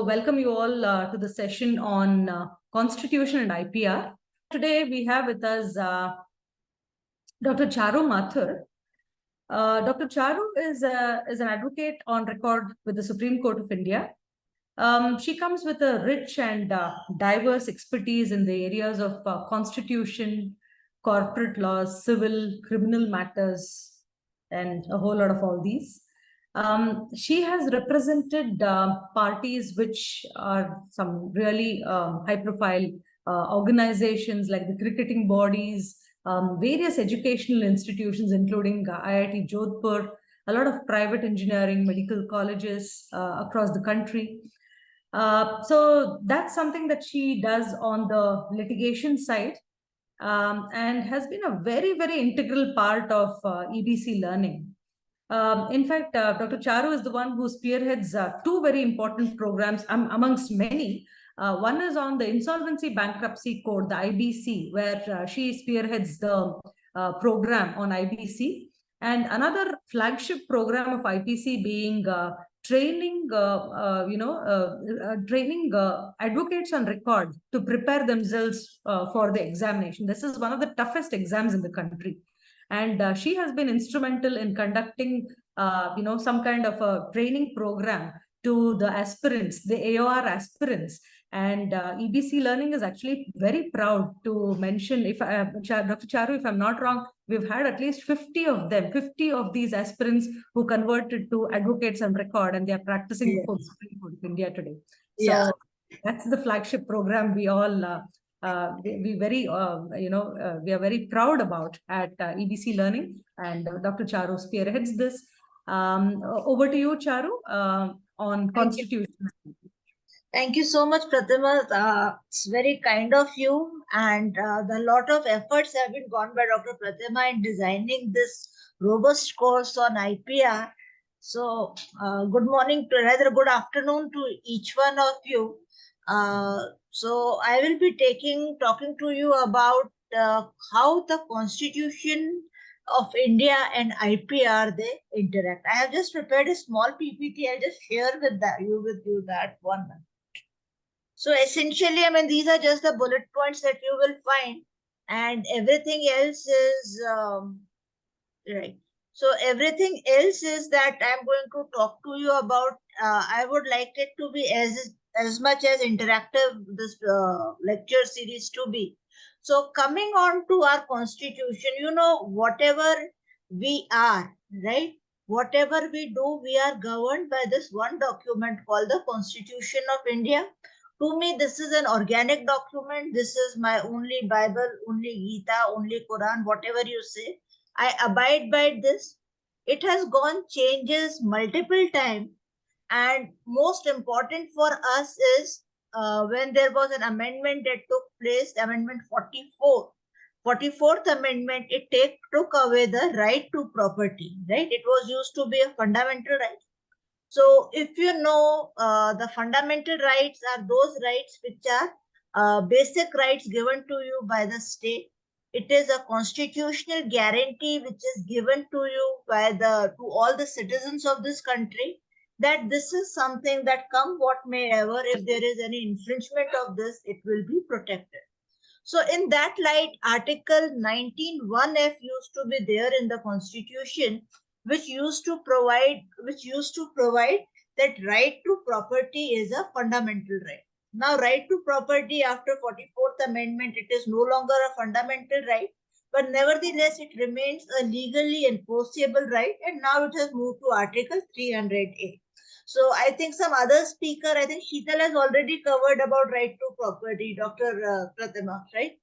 welcome you all to the session on Constitution and IPR. Today we have with us Dr. Charu Mathur. Dr. Charu is an advocate on record with the Supreme Court of India. She comes with a rich and diverse expertise in the areas of constitution, corporate laws, civil, criminal matters, and a whole lot of all these. She has represented parties which are some really high-profile organizations like the cricketing bodies, various educational institutions, including IIT Jodhpur, a lot of private engineering, medical colleges across the country. So that's something that she does on the litigation side, and has been a very, very integral part of EBC learning. In fact, Dr. Charu is the one who spearheads two very important programs amongst many. One is on the Insolvency Bankruptcy Code, the IBC, where she spearheads the program on IBC. And another flagship program of IPC being training advocates on record to prepare themselves for the examination. This is one of the toughest exams in the country. And she has been instrumental in conducting, some kind of a training program to the aspirants, the AOR aspirants. And EBC Learning is actually very proud to mention, if Dr. Charu, if I'm not wrong, we've had at least 50 of them, 50 of these aspirants who converted to advocates on record, and they are practicing before the Supreme Court of India today. So that's the flagship program we all we are very proud about at EBC Learning, and Dr. Charu spearheads this. Over to you, Charu, on Constitution. Thank you so much, Pratima. It's very kind of you, and a lot of efforts have been gone by Dr. Pratima in designing this robust course on IPR. So good morning, rather good afternoon to each one of you. So I will be talking to you about how the Constitution of India and IPR they interact. I have just prepared a small PPT. I'll just share with you that one. So essentially, I mean, these are just the bullet points that you will find, and everything else is right. So everything else is that I'm going to talk to you about. I would like it to be as much as interactive this lecture series to be. So coming on to our Constitution, whatever we are, right? Whatever we do, we are governed by this one document called the Constitution of India. To me, this is an organic document. This is my only Bible, only Gita, only Quran, whatever you say. I abide by this. It has gone changes multiple times. And most important for us is when there was an amendment that took place, Amendment 44. 44th Amendment, it took away the right to property, right? It was used to be a fundamental right. So if you know, the fundamental rights are those rights which are basic rights given to you by the state. It is a constitutional guarantee which is given to you by to all the citizens of this country, that this is something that come what may ever, if there is any infringement of this, it will be protected. So in that light, Article 19(1)(f) used to be there in the Constitution, which used to provide that right to property is a fundamental right. Now, right to property after 44th Amendment, it is no longer a fundamental right, but nevertheless, it remains a legally enforceable right, and now it has moved to Article 300A. So I think some other speaker, I think Sheetal has already covered about right to property, Dr. Pratima, right?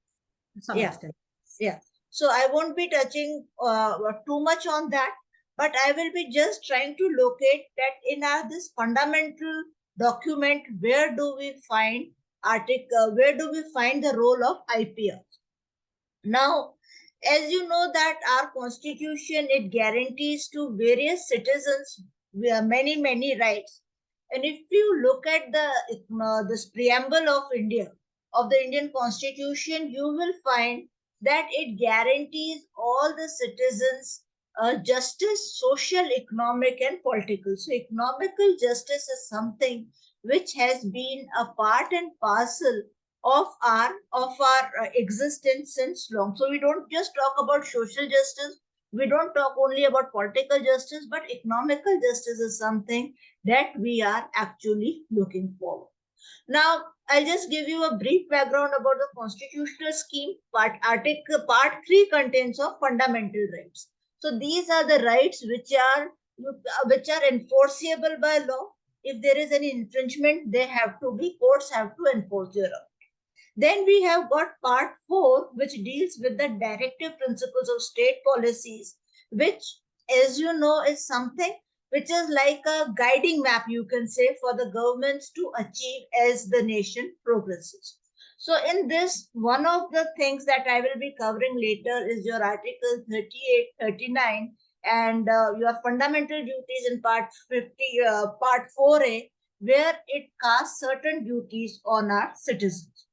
Some extent. Yeah. So I won't be touching too much on that, but I will be just trying to locate that in this fundamental document, where do we find the role of IPR? Now, as you know that our Constitution, it guarantees to various citizens many, many rights. And if you look at this preamble of the Indian Constitution, you will find that it guarantees all the citizens justice, social, economic, and political. So economical justice is something which has been a part and parcel of our existence since long. So we don't just talk about social justice, we don't talk only about political justice, but economical justice is something that we are actually looking forward. Now, I'll just give you a brief background about the constitutional scheme. Part 3 contains of fundamental rights. So these are the rights which are enforceable by law. If there is any infringement, courts have to enforce your law. Then we have got part 4, which deals with the directive principles of state policies, which, as you know, is something which is like a guiding map, you can say, for the governments to achieve as the nation progresses. So in this, one of the things that I will be covering later is your Article 38, 39, and your fundamental duties in part 50, part 4A, where it casts certain duties on our citizens.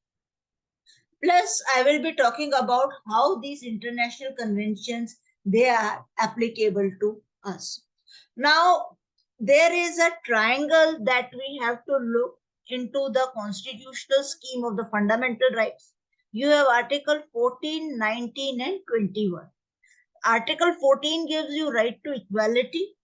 Plus, I will be talking about how these international conventions, they are applicable to us. Now, there is a triangle that we have to look into the constitutional scheme of the fundamental rights. You have Article 14, 19, and 21. Article 14 gives you right to equality.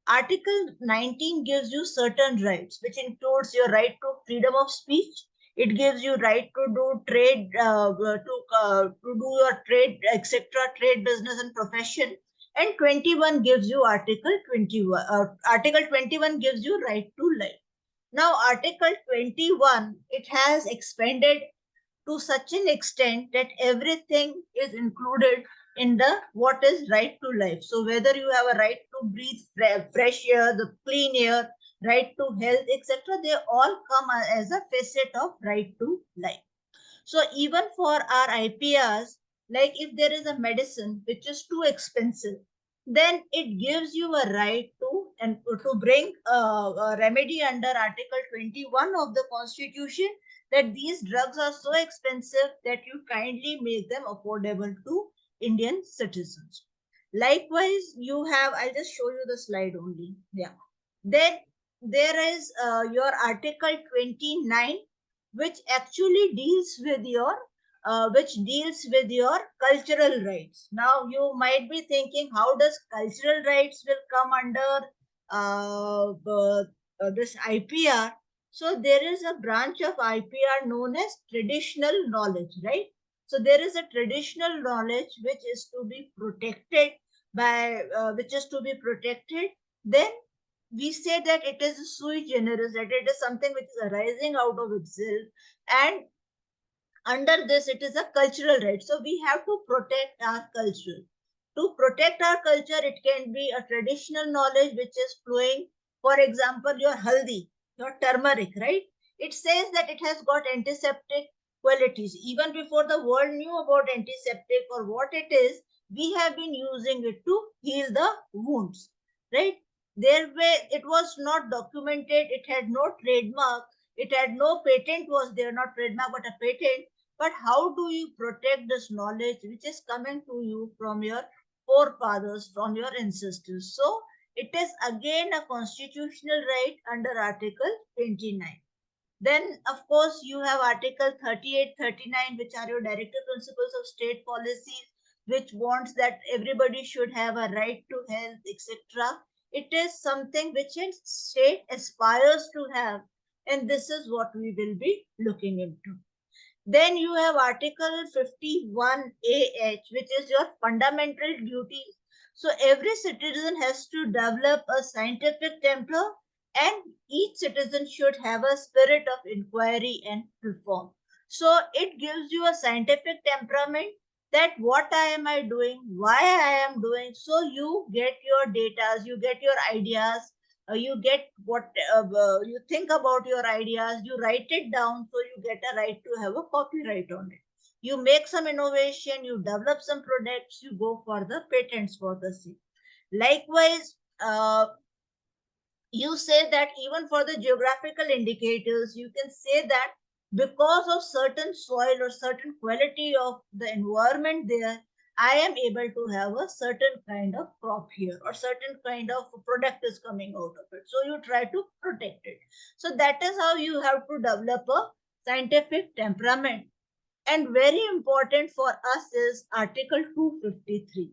Article 19 gives you certain rights, which includes your right to freedom of speech. It gives you right to do trade, to do your trade, etc., trade, business, and profession. And 21 gives you Article 21. Article 21 gives you right to life. Now, Article 21, it has expanded to such an extent that everything is included in the what is right to life. So whether you have a right to breathe fresh air, the clean air, right to health, etc., they all come as a facet of right to life. So even for our IPRs, like if there is a medicine which is too expensive, then it gives you a right to bring a remedy under Article 21 of the Constitution, that these drugs are so expensive that you kindly make them affordable to Indian citizens. Likewise, you have, I'll just show you the slide only. Yeah. Then there is your Article 29, which actually deals with your cultural rights. Now you might be thinking, how does cultural rights will come under this IPR? So there is a branch of IPR known as traditional knowledge, right? So there is a traditional knowledge which is to be protected Then we say that it is sui generis, that it is something which is arising out of itself, and under this it is a cultural right. So we have to protect our culture. To protect our culture, it can be a traditional knowledge which is flowing. For example, your haldi, your turmeric, right? It says that it has got antiseptic qualities. Even before the world knew about antiseptic or what it is, we have been using it to heal the wounds, right? It was not documented, it had no trademark, it had no patent, was there, not trademark but a patent. But how do you protect this knowledge which is coming to you from your forefathers, from your ancestors? So it is again a constitutional right under Article 29. Then, of course, you have Article 38, 39, which are your directive principles of state policies, which wants that everybody should have a right to health, etc. It is something which a state aspires to have, and this is what we will be looking into. Then you have Article 51AH, which is your fundamental duties. So every citizen has to develop a scientific temper, and each citizen should have a spirit of inquiry and reform. So it gives you a scientific temperament, that what am I doing, why I am doing. So you get your data, you get your ideas, you get what you think about your ideas, you write it down, so you get a right to have a copyright on it. You make some innovation, you develop some products, you go for the patents for the same. Likewise, you say that even for the geographical indicators, you can say that because of certain soil or certain quality of the environment there, I am able to have a certain kind of crop here or certain kind of product is coming out of it. So you try to protect it. So that is how you have to develop a scientific temperament. And very important for us is Article 253.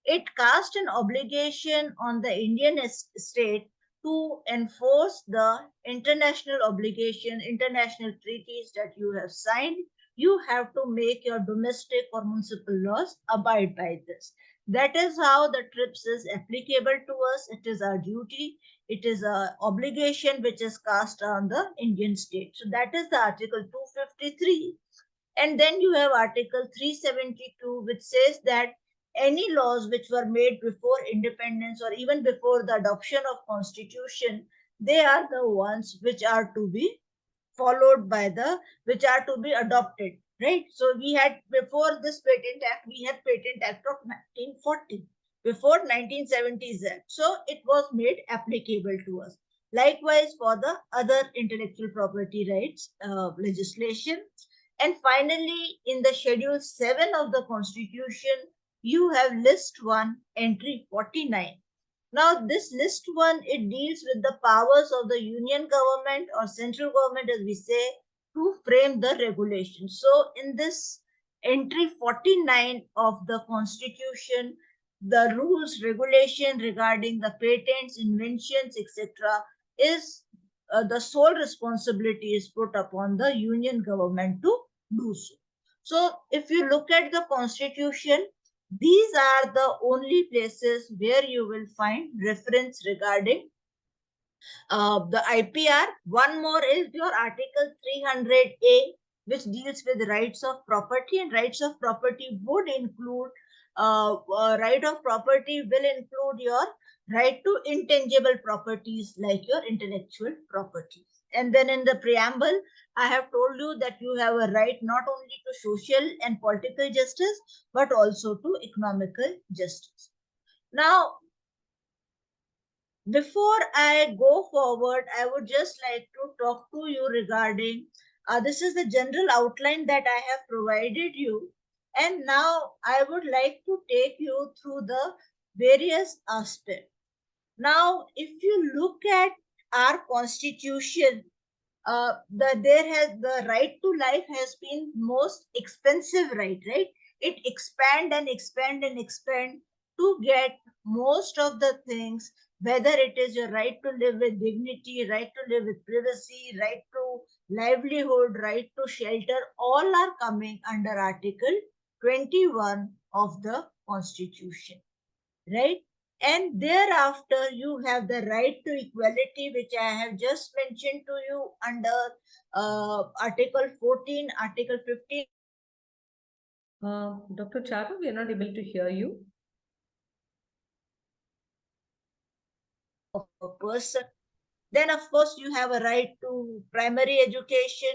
It cast an obligation on the Indian state to enforce the international obligation, international treaties that you have signed. You have to make your domestic or municipal laws abide by this. That is how the TRIPS is applicable to us. It is our duty. It is an obligation which is cast on the Indian state. So that is the Article 253. And then you have Article 372, which says that any laws which were made before independence or even before the adoption of constitution, they are the ones which are to be followed by the, which are to be adopted, right? So we had, before this Patent Act, we had Patent Act of 1940, before 1970s Act. So it was made applicable to us. Likewise for the other intellectual property rights legislation. And finally, in the Schedule 7 of the Constitution, you have List 1, Entry 49. Now, this List 1, it deals with the powers of the union government or central government, as we say, to frame the regulations. So, in this Entry 49 of the Constitution, the rules, regulation regarding the patents, inventions, etc., is the sole responsibility is put upon the union government to do so. So, if you look at the Constitution, these are the only places where you will find reference regarding the IPR. One more is your Article 300A, which deals with rights of property, and rights of property would include, right of property will include your right to intangible properties like your intellectual properties. And then in the preamble, I have told you that you have a right not only to social and political justice, but also to economical justice. Now, before I go forward, I would just like to talk to you regarding, this is the general outline that I have provided you. And now I would like to take you through the various aspects. Now, if you look at our constitution, the right to life has been most expensive right? It expand and expand and expand to get most of the things, whether it is your right to live with dignity, right to live with privacy, right to livelihood, right to shelter, all are coming under Article 21 of the Constitution, right? And thereafter, you have the right to equality, which I have just mentioned to you under Article 14, Article 15. Dr. Charu, we are not able to hear you. Of a person. Then, of course, you have a right to primary education.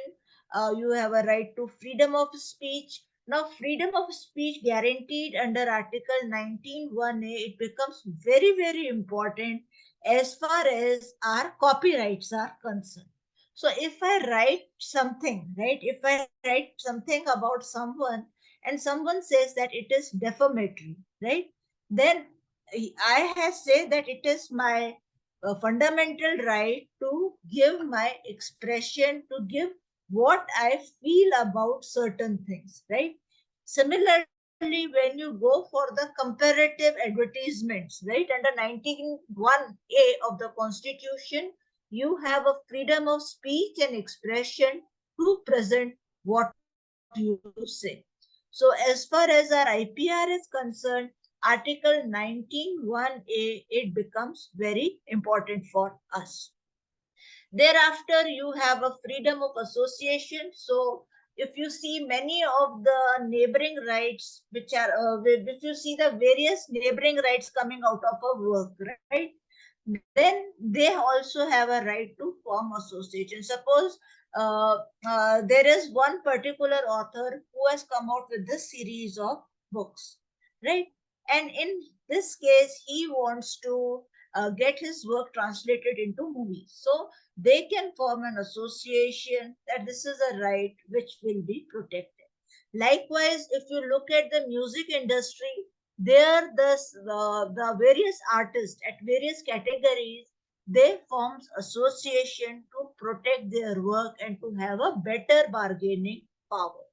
You have a right to freedom of speech. Now, freedom of speech guaranteed under Article 19(1)(a), it becomes very, very important as far as our copyrights are concerned. So, if I write something, right, if I write something about someone and someone says that it is defamatory, right, then I have said that it is my a fundamental right to give my expression, to give what I feel about certain things, right? Similarly, when you go for the comparative advertisements, right, under 19(1)(a) of the Constitution, you have a freedom of speech and expression to present what you say. So, as far as our IPR is concerned, Article 19(1)(a), it becomes very important for us. Thereafter, you have a freedom of association. So, if you see many of the neighboring rights, which are, if you see the various neighboring rights coming out of a work, right, then they also have a right to form association. Suppose there is one particular author who has come out with this series of books, right? And in this case, he wants to get his work translated into movies. So they can form an association that this is a right which will be protected. Likewise, if you look at the music industry, there the various artists at various categories, they forms association to protect their work and to have a better bargaining power.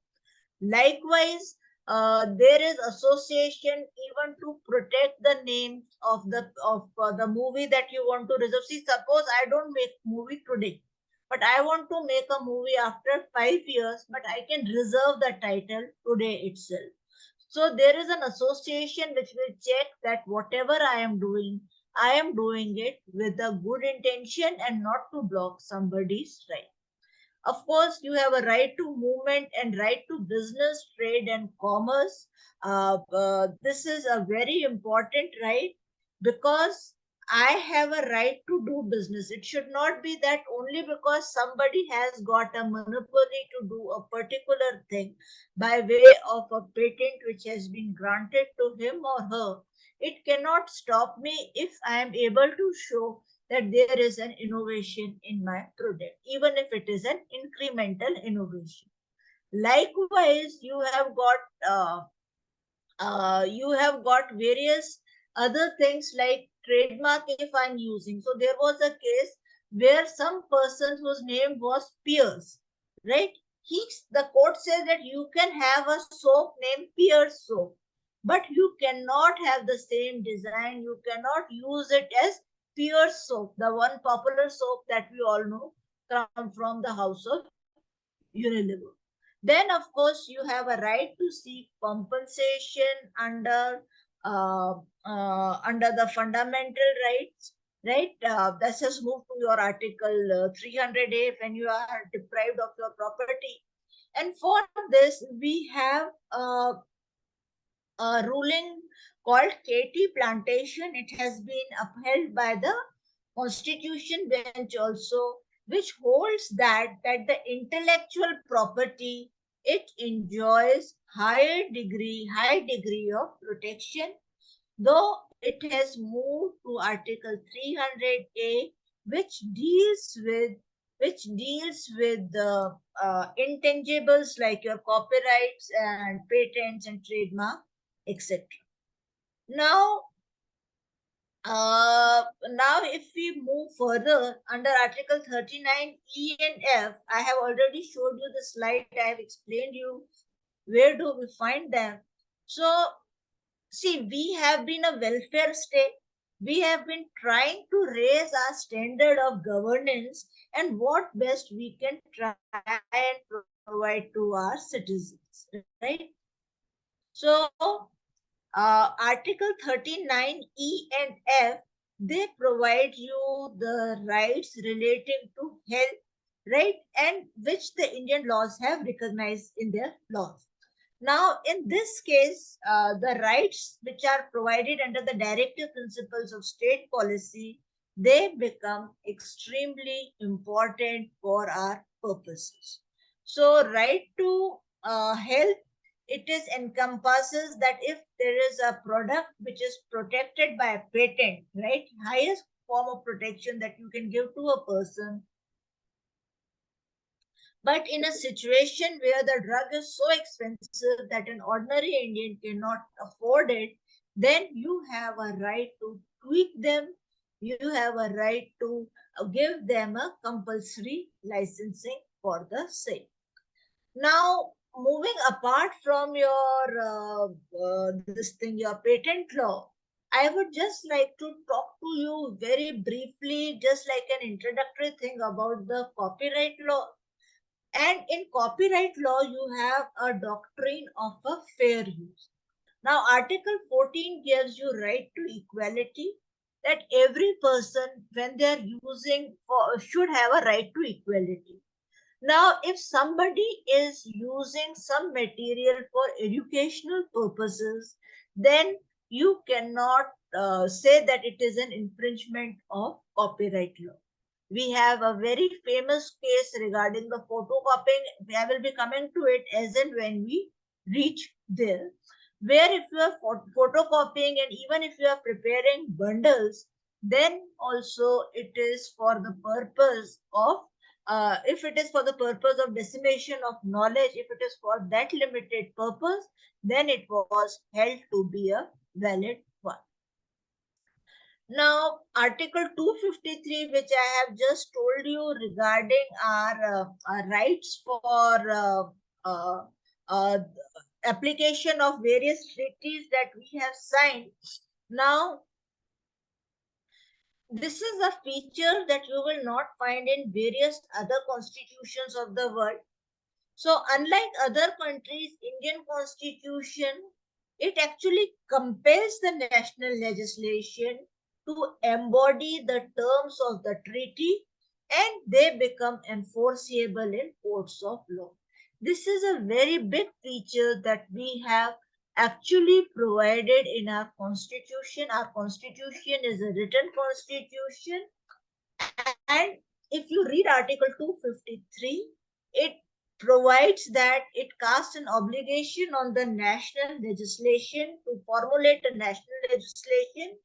Likewise, there is association even to protect the names of the movie that you want to reserve. See, suppose I don't make movie today, but I want to make a movie after 5 years, but I can reserve the title today itself. So there is an association which will check that whatever I am doing it with a good intention and not to block somebody's right. Of course, you have a right to movement and right to business, trade, and commerce. This is a very important right because I have a right to do business. It should not be that only because somebody has got a monopoly to do a particular thing by way of a patent which has been granted to him or her. It cannot stop me if I am able to show that there is an innovation in my product, even if it is an incremental innovation. Likewise, you have got various other things like trademark if I'm using. So there was a case where some person whose name was Pierce, right? The court says that you can have a soap named Pierce soap, but you cannot have the same design. You cannot use it as Pierce soap, the one popular soap that we all know come from the house of Unilever. Then, of course, you have a right to seek compensation uh, under the fundamental rights. Right? Let's just move to your article 300A when you are deprived of your property. And for this, we have a ruling called KT Plantation. It has been upheld by the Constitution Bench also, which holds that the intellectual property, it enjoys high degree of protection, though it has moved to Article 300A, which deals with the intangibles like your copyrights and patents and trademark, etc. Now, if we move further under Article 39 E and F, I have already showed you the slide. I have explained you where do we find them. So, see, we have been a welfare state. We have been trying to raise our standard of governance and what best we can try and provide to our citizens, right? So, Article 39E and F, they provide you the rights relating to health, right? And which the Indian laws have recognized in their laws. Now, in this case, the rights which are provided under the directive principles of state policy, they become extremely important for our purposes. So, right to health, it is encompasses that if there is a product which is protected by a patent, right, highest form of protection that you can give to a person, but in a situation where the drug is so expensive that an ordinary Indian cannot afford it, then you have a right to tweak them. You have a right to give them a compulsory licensing for the same. Now, moving apart from your patent law, I would just like to talk to you very briefly, just like an introductory thing about the copyright law. And in copyright law, you have a doctrine of a fair use. Now, Article 14 gives you right to equality, that every person, when they are should have a right to equality. Now, if somebody is using some material for educational purposes, then you cannot say that it is an infringement of copyright law. We have a very famous case regarding the photocopying. I will be coming to it as and when we reach there. Where if you are photocopying and even if you are preparing bundles, then also it is for the purpose of if it is for the purpose of dissemination of knowledge, if it is for that limited purpose, then it was held to be a valid one. Now, Article 253, which I have just told you regarding our rights for application of various treaties that we have signed. Now, this is a feature that you will not find in various other constitutions of the world. So, unlike other countries, Indian constitution, it actually compels the national legislation to embody the terms of the treaty, and they become enforceable in courts of law. This is a very big feature that we have actually provided in our constitution. Our constitution is a written constitution, and if you read Article 253, it provides that it casts an obligation on the national legislation to formulate a national legislation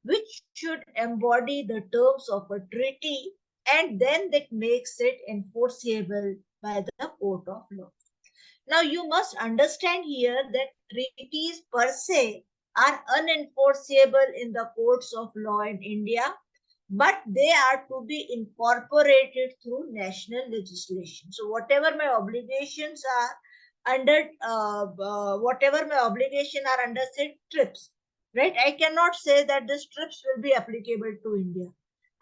which should embody the terms of a treaty, and then that makes it enforceable by the court of law. Now, you must understand here that treaties per se are unenforceable in the courts of law in India, but they are to be incorporated through national legislation. So whatever my obligations are under, whatever my obligation are under, say, TRIPS, right? I cannot say that this TRIPS will be applicable to India.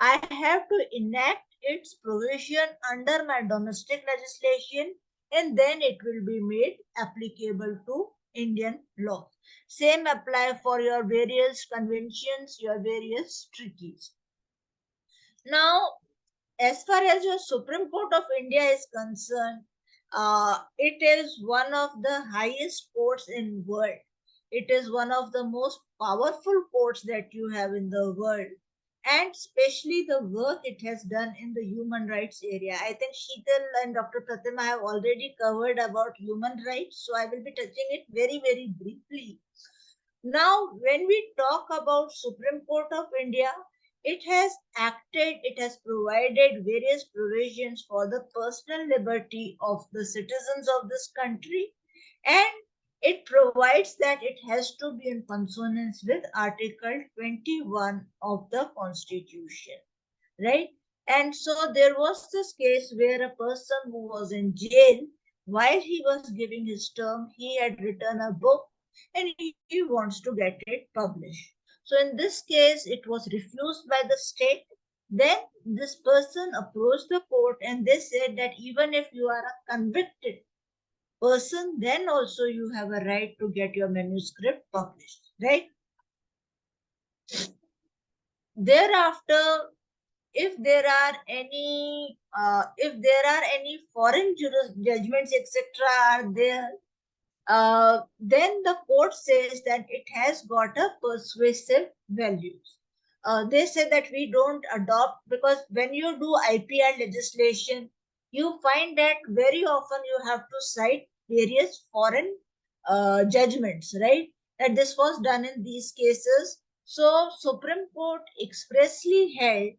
I have to enact its provision under my domestic legislation, and then it will be made applicable to Indian law. Same apply for your various conventions, your various treaties. Now, as far as your Supreme Court of India is concerned, it is one of the highest courts in world. It is one of the most powerful courts that you have in the world, and especially the work it has done in the human rights area. I think Sheetal and Dr. Pratima have already covered about human rights, so I will be touching it very, very briefly. Now, when we talk about Supreme Court of India, it has acted, it has provided various provisions for the personal liberty of the citizens of this country, and it provides that it has to be in consonance with Article 21 of the Constitution, right? And so there was this case where a person who was in jail, while he was giving his term, he had written a book and he wants to get it published. So in this case, it was refused by the state. Then this person approached the court and they said that even if you are a convicted person, then also you have a right to get your manuscript published, right? Thereafter, if there are any foreign judgments, etc., are there, then the court says that it has got a persuasive values. They say that we don't adopt, because when you do IPR legislation, you find that very often you have to cite various foreign judgments, right? That this was done in these cases. So Supreme Court expressly held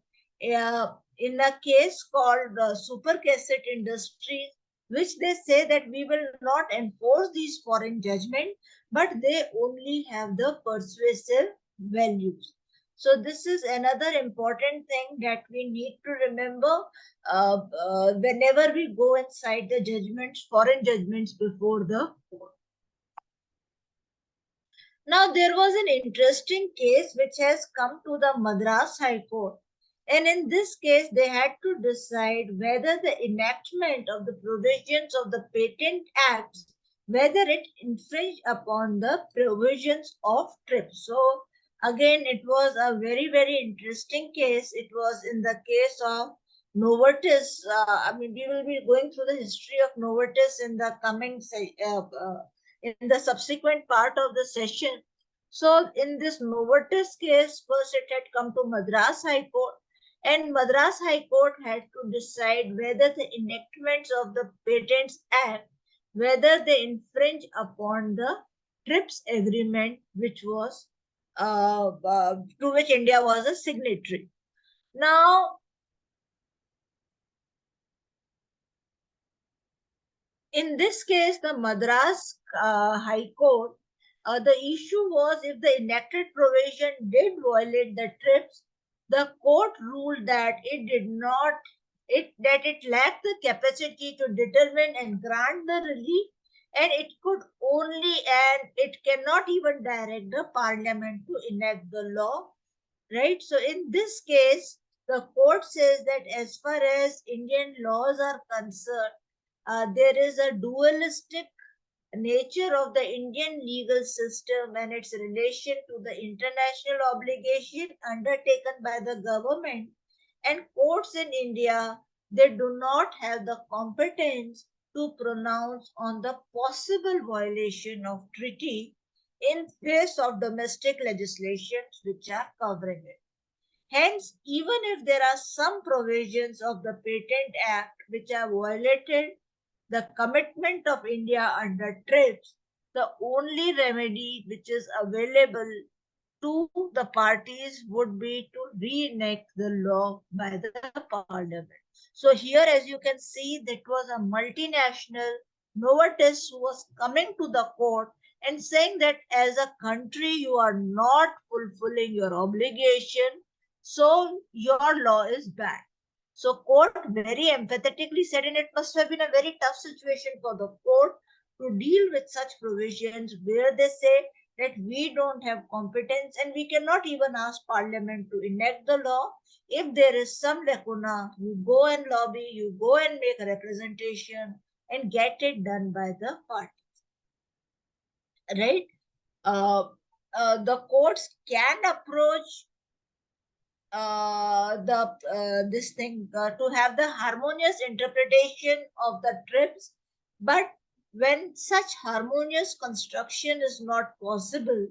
in a case called Super Cassette Industries, which they say that we will not enforce these foreign judgments, but they only have the persuasive values. So this is another important thing that we need to remember whenever we go and cite the judgments, foreign judgments before the court. Now, there was an interesting case which has come to the Madras High Court. And in this case, they had to decide whether the enactment of the provisions of the Patent Acts, whether it infringed upon the provisions of TRIPS. So, again, it was a very, very interesting case. It was in the case of Novartis. We will be going through the history of Novartis in the coming in the subsequent part of the session. So in this Novartis case, first it had come to Madras High Court, and Madras High Court had to decide whether the enactments of the Patents Act, whether they infringe upon the TRIPS agreement, which was to which India was a signatory. Now, in this case, the Madras High Court, the issue was if the enacted provision did violate the TRIPS, the court ruled that it lacked the capacity to determine and grant the relief, and it cannot even direct the parliament to enact the law, right? So in this case, the court says that as far as Indian laws are concerned, there is a dualistic nature of the Indian legal system and its relation to the international obligation undertaken by the government, and courts in India, they do not have the competence to pronounce on the possible violation of treaty in face of domestic legislations which are covering it. Hence, even if there are some provisions of the Patent Act which have violated the commitment of India under TRIPS, the only remedy which is available to the parties would be to reenact the law by the parliament. So here, as you can see, that was a multinational, Novartis, who was coming to the court and saying that as a country, you are not fulfilling your obligation, so your law is bad. So court very emphatically said, and it must have been a very tough situation for the court to deal with such provisions where they say that we don't have competence and we cannot even ask parliament to enact the law. If there is some lacuna, you go and lobby, you go and make a representation and get it done by the party, right? The courts can approach to have the harmonious interpretation of the TRIPS, but when such harmonious construction is not possible,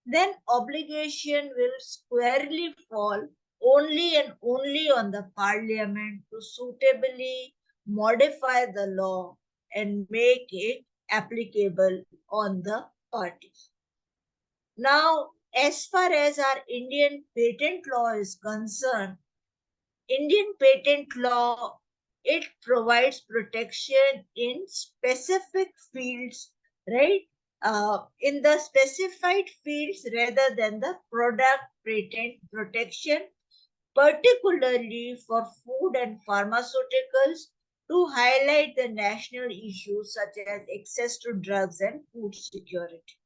then obligation will squarely fall only and only on the parliament to suitably modify the law and make it applicable on the parties. Now, as far as our Indian patent law is concerned, Indian patent law, it provides protection in specific fields, right? In the specified fields rather than the product patent protection, particularly for food and pharmaceuticals, to highlight the national issues such as access to drugs and food security.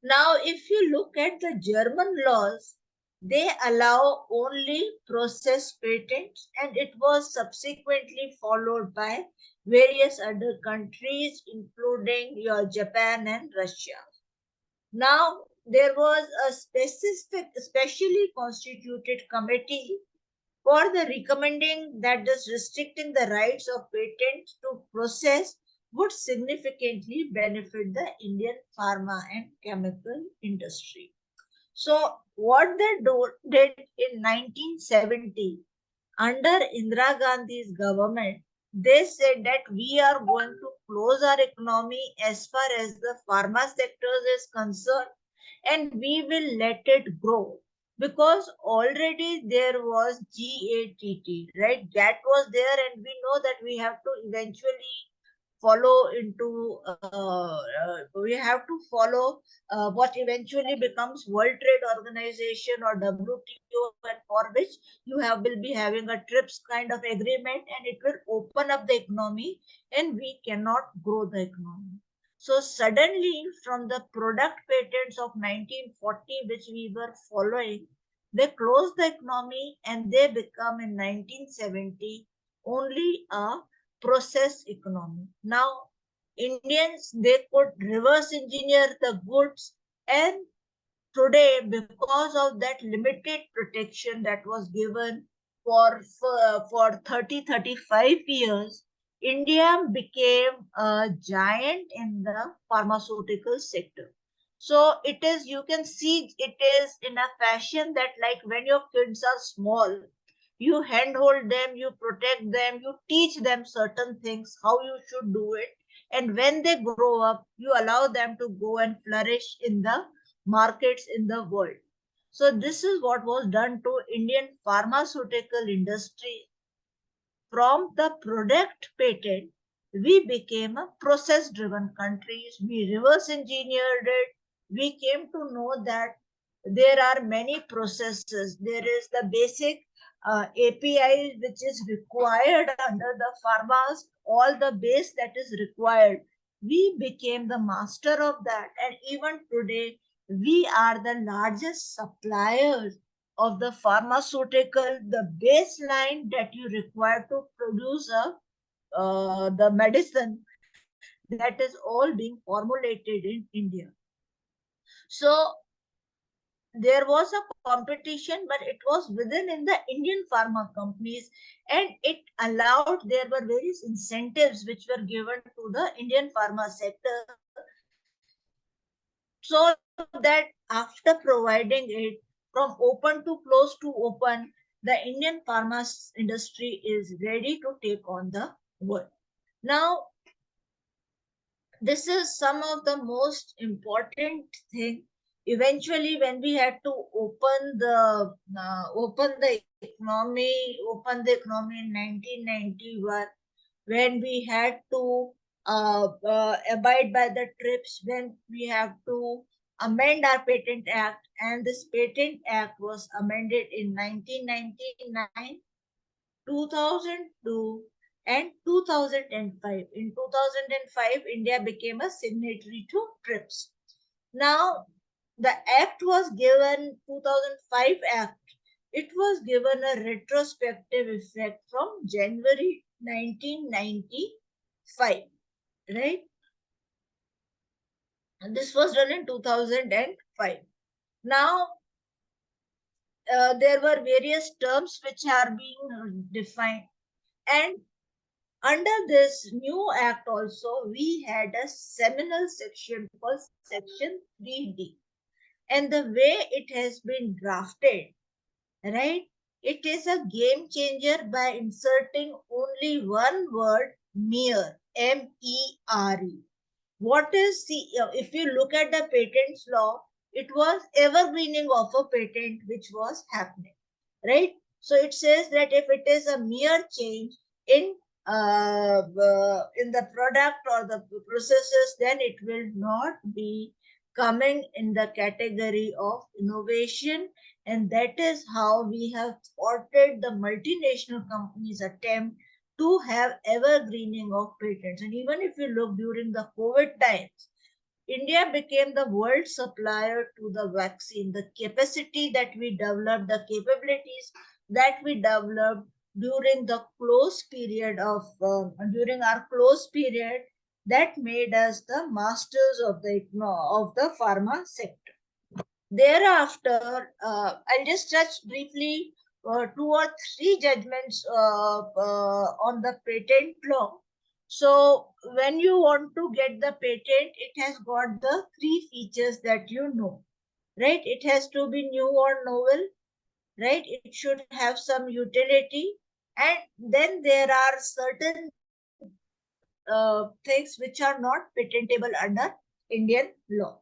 Now, if you look at the German laws, they allow only process patents, and it was subsequently followed by various other countries, including your Japan and Russia. Now, there was a specially constituted committee for the recommending that this restricting the rights of patents to process would significantly benefit the Indian pharma and chemical industry. So what they did in 1970 under Indira Gandhi's government, they said that we are going to close our economy as far as the pharma sector is concerned, and we will let it grow, because already there was GATT, right? That was there, and we know that we have to eventually follow into we have to follow what eventually becomes World Trade Organization or WTO, and for which will be having a TRIPS kind of agreement, and it will open up the economy and we cannot grow the economy. So suddenly, from the product patents of 1940, which we were following, they closed the economy and they become in 1970 only a process economy. Now, Indians, they could reverse engineer the goods, and today, because of that limited protection that was given for 30-35 years, India became a giant in the pharmaceutical sector. So it is, you can see it is in a fashion that like when your kids are small, you handhold them, you protect them, you teach them certain things, how you should do it. And when they grow up, you allow them to go and flourish in the markets in the world. So this is what was done to Indian pharmaceutical industry. From the product patent, we became a process-driven country. We reverse engineered it. We came to know that there are many processes. There is the basic API which is required under the pharmas, all the base that is required. We became the master of that, and even today we are the largest suppliers of the pharmaceutical, the baseline that you require to produce the medicine, that is all being formulated in India. So there was a competition, but it was within in the Indian pharma companies, and it allowed, there were various incentives which were given to the Indian pharma sector, so that after providing it from open to close to open, the Indian pharma industry is ready to take on the world. Now, this is some of the most important thing. Eventually, when we had to open the economy in 1991, when we had to abide by the TRIPS, when we have to amend our Patent Act, and this Patent Act was amended in 1999, 2002, and 2005. In 2005, India became a signatory to TRIPS. Now, the act was given, 2005 Act, it was given a retrospective effect from January 1995, right? And this was done in 2005. Now, there were various terms which are being defined, and under this new act also, we had a seminal section called Section 3D. And the way it has been drafted, right, it is a game changer by inserting only one word, mere, M-E-R-E. What is the, if you look at the patents law, it was evergreening of a patent which was happening, right? So it says that if it is a mere change in the product or the processes, then it will not be coming in the category of innovation. And that is how we have thwarted the multinational companies' attempt to have evergreening of patents. And even if you look during the COVID times, India became the world supplier to the vaccine. The capacity that we developed, the capabilities that we developed during the close period of during our close period, that made us the masters of the pharma sector. Thereafter, I'll just touch briefly 2 or 3 judgments on the patent law. So when you want to get the patent, it has got the 3 features that you know, right? It has to be new or novel, right? It should have some utility. And then there are certain things which are not patentable under Indian law.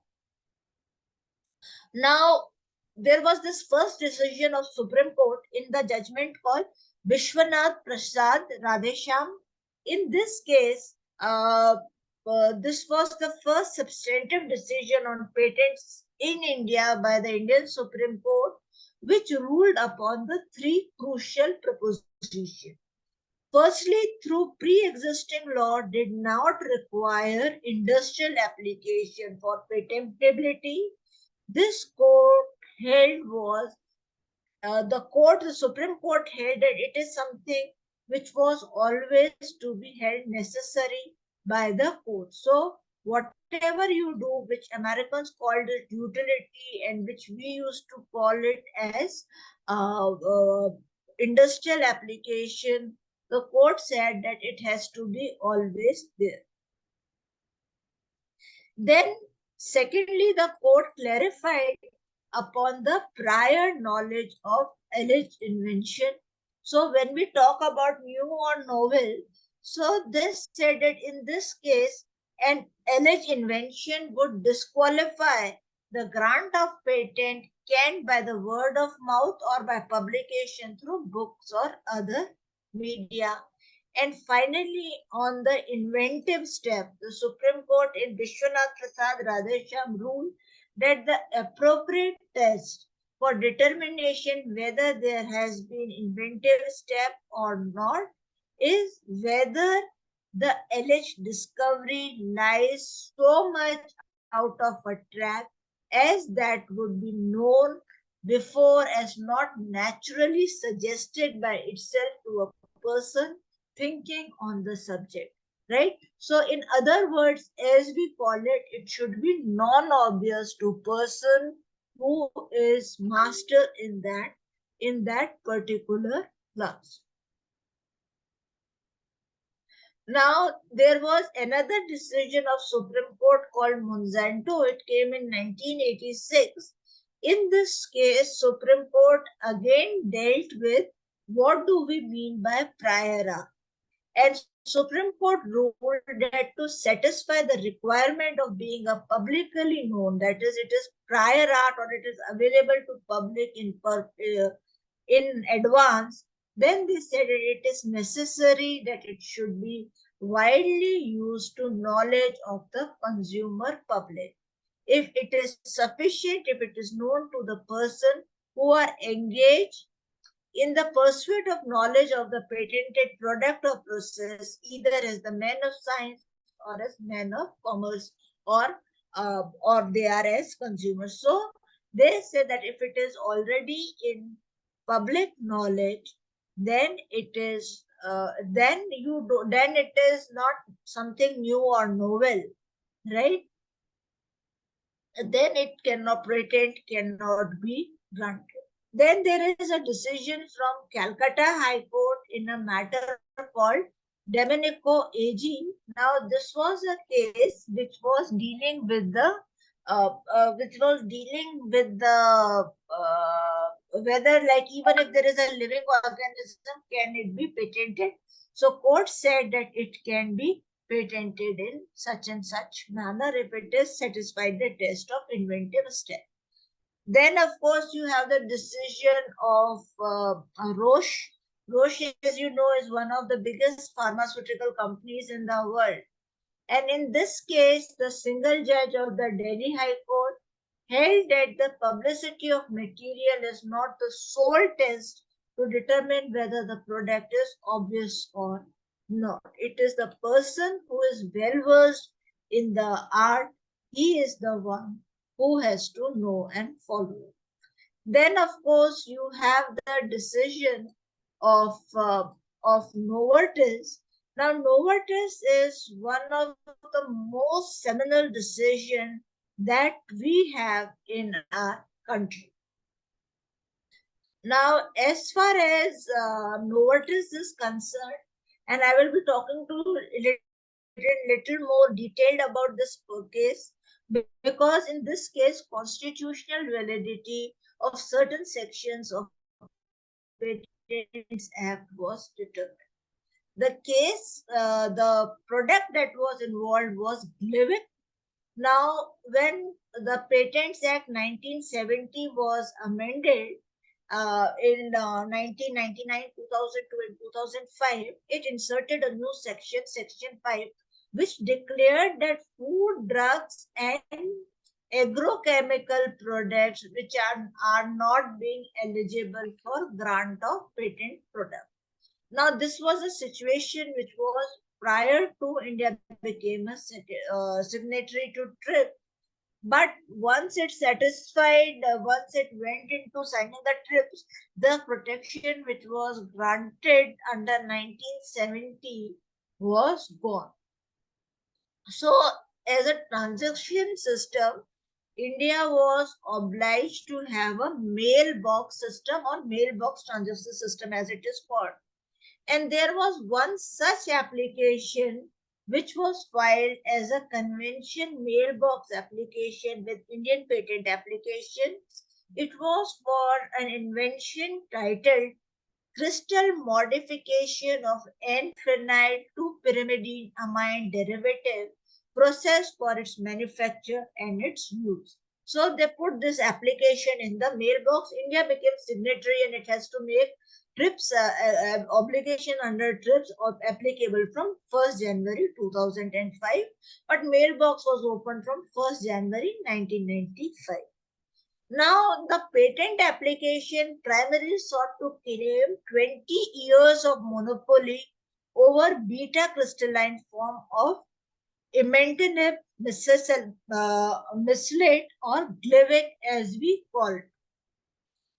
Now, there was this first decision of Supreme Court in the judgment called Vishwanath Prasad Radhesham. In this case, this was the first substantive decision on patents in India by the Indian Supreme Court, which ruled upon the 3 crucial propositions. Firstly, through pre-existing law did not require industrial application for patentability. This court held was the Supreme Court held that it is something which was always to be held necessary by the court. So whatever you do, which Americans called it utility and which we used to call it as industrial application, the court said that it has to be always there. Then secondly, the court clarified upon the prior knowledge of alleged invention. So when we talk about new or novel, so this said that in this case, an alleged invention would disqualify the grant of patent can by the word of mouth or by publication through books or other media. And finally, on the inventive step, the Supreme Court in Vishwanath Prasad Radhesham ruled that the appropriate test for determination whether there has been inventive step or not is whether the alleged discovery lies so much out of a track as that would be known before as not naturally suggested by itself to a person thinking on the subject, right? So in other words, as we call it, it should be non-obvious to person who is master in that particular class. Now, there was another decision of Supreme Court called Monsanto. It came in 1986. In this case, Supreme Court again dealt with what do we mean by prior art. And Supreme Court ruled that to satisfy the requirement of being a publicly known, that is, it is prior art or it is available to public in advance, then they said that it is necessary that it should be widely used to knowledge of the consumer public. If it is sufficient, if it is known to the person who are engaged in the pursuit of knowledge of the patented product or process, either as the men of science or as men of commerce, or they are as consumers. So they say that if it is already in public knowledge, then it is then it is not something new or novel, right? Then it cannot patent cannot be granted. Then there is a decision from Calcutta High Court in a matter called Domenico AG. Now, this was a case which was dealing with the whether, like, even if there is a living organism, can it be patented? So court said that it can be patented in such and such manner if it is satisfied the test of inventive step. Then, of course, you have the decision of Roche. Roche, as you know, is one of the biggest pharmaceutical companies in the world. And in this case, the single judge of the Delhi High Court held that the publicity of material is not the sole test to determine whether the product is obvious or not. It is the person who is well versed in the art, he is the one who has to know and follow. Then, of course, you have the decision of Novartis. Now, Novartis is one of the most seminal decisions that we have in our country. Now, as far as Novartis is concerned, and I will be talking to little more detailed about this case, because in this case, constitutional validity of certain sections of Patents Act was determined. The case, the product that was involved was Glivec. Now, when the Patents Act 1970 was amended in 1999, 2002, and 2005, it inserted a new section, Section 5, which declared that food, drugs, and agrochemical products which are not being eligible for grant of patent product. Now, this was a situation which was prior to India became a signatory to TRIPS. But once it satisfied, once it went into signing the TRIPS, the protection which was granted under 1970 was gone. So, as a transaction system, India was obliged to have a mailbox system or mailbox transaction system, as it is called. And there was one such application which was filed as a convention mailbox application with Indian patent application. It was for an invention titled crystal modification of N-phenyl 2-pyrimidine amine derivative process for its manufacture and its use. So they put this application in the mailbox. India became signatory and it has to make TRIPS obligation under TRIPS applicable from 1st January 2005, but mailbox was opened from 1st January 1995. Now, the patent application primarily sought to claim 20 years of monopoly over beta crystalline form of imatinib mesylate or Gleevec as we call it.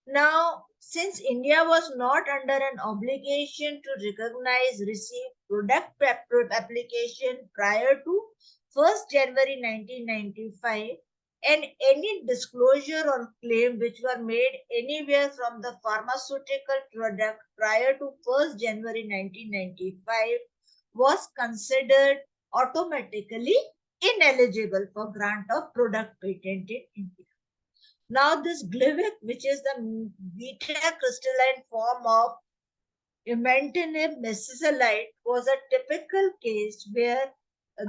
Now, since India was not under an obligation to receive product application prior to 1st January 1995, and any disclosure or claim which were made anywhere from the pharmaceutical product prior to 1st January 1995 was considered automatically ineligible for grant of product patent in India. Now this Gleevec, which is the beta crystalline form of imatinib mesylate, was a typical case where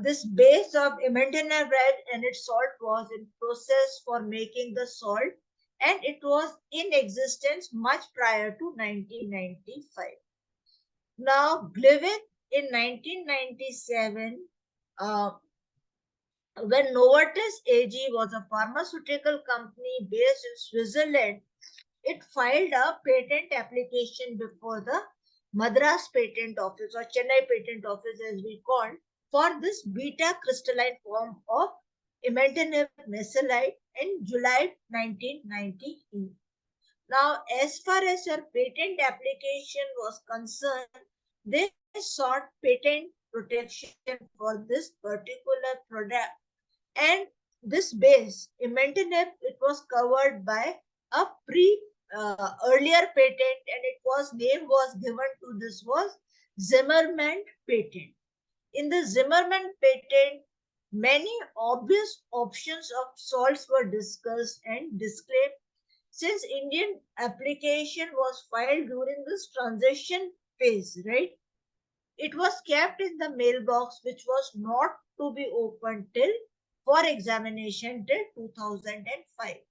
this base of imatinib and its salt was in process for making the salt, and it was in existence much prior to 1995. Now Gleevec in 1997, when Novartis AG was a pharmaceutical company based in Switzerland, it filed a patent application before the Madras Patent Office or Chennai Patent Office as we call for this beta crystalline form of imatinib mesylate in July 1998. Now, as far as your patent application was concerned, they sought patent protection for this particular product. And this base, imatinib, it was covered by a earlier patent, and name was given to this was Zimmermann patent. In the Zimmermann patent, many obvious options of salts were discussed and disclaimed. Since Indian application was filed during this transition phase, right? It was kept in the mailbox, which was not to be opened for examination till 2005.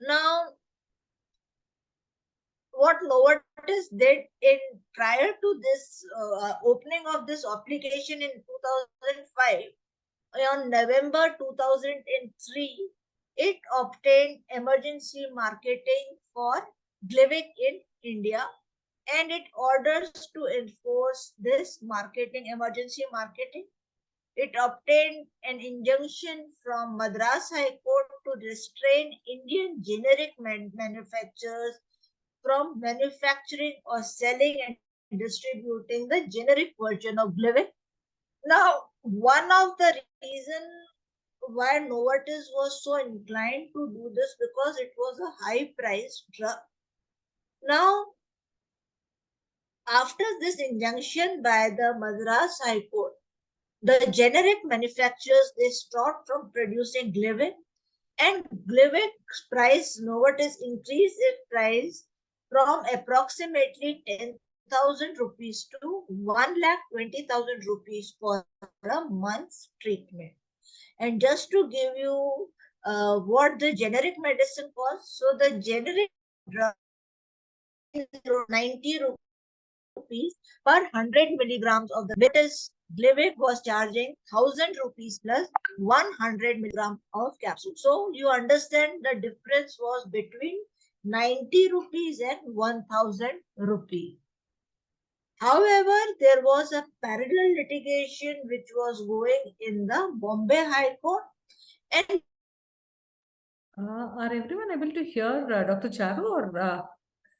Now, what Novartis did prior to this opening of this application in 2005, on November 2003, it obtained emergency marketing for Gleevec in India, and it orders to enforce this emergency marketing. It obtained an injunction from Madras High Court to restrain Indian generic manufacturers from manufacturing or selling and distributing the generic version of Gleevec. Now, one of the reasons why Novartis was so inclined to do this because it was a high-priced drug. Now, after this injunction by the Madras High Court, the generic manufacturers, they stopped from producing Gleevec, and Gleevec's price, Novartis increased its price from approximately 10,000 rupees to 1,20,000 rupees for a month's treatment. And just to give you what the generic medicine costs, so the generic drug is 90 rupees per 100 milligrams of the Vitis. Gleevec was charging 1,000 rupees plus 100 milligrams of capsule. So you understand the difference was between 90 rupees and 1,000 rupees. However, there was a parallel litigation which was going in the Bombay High Court. And are everyone able to hear Dr. Charu, or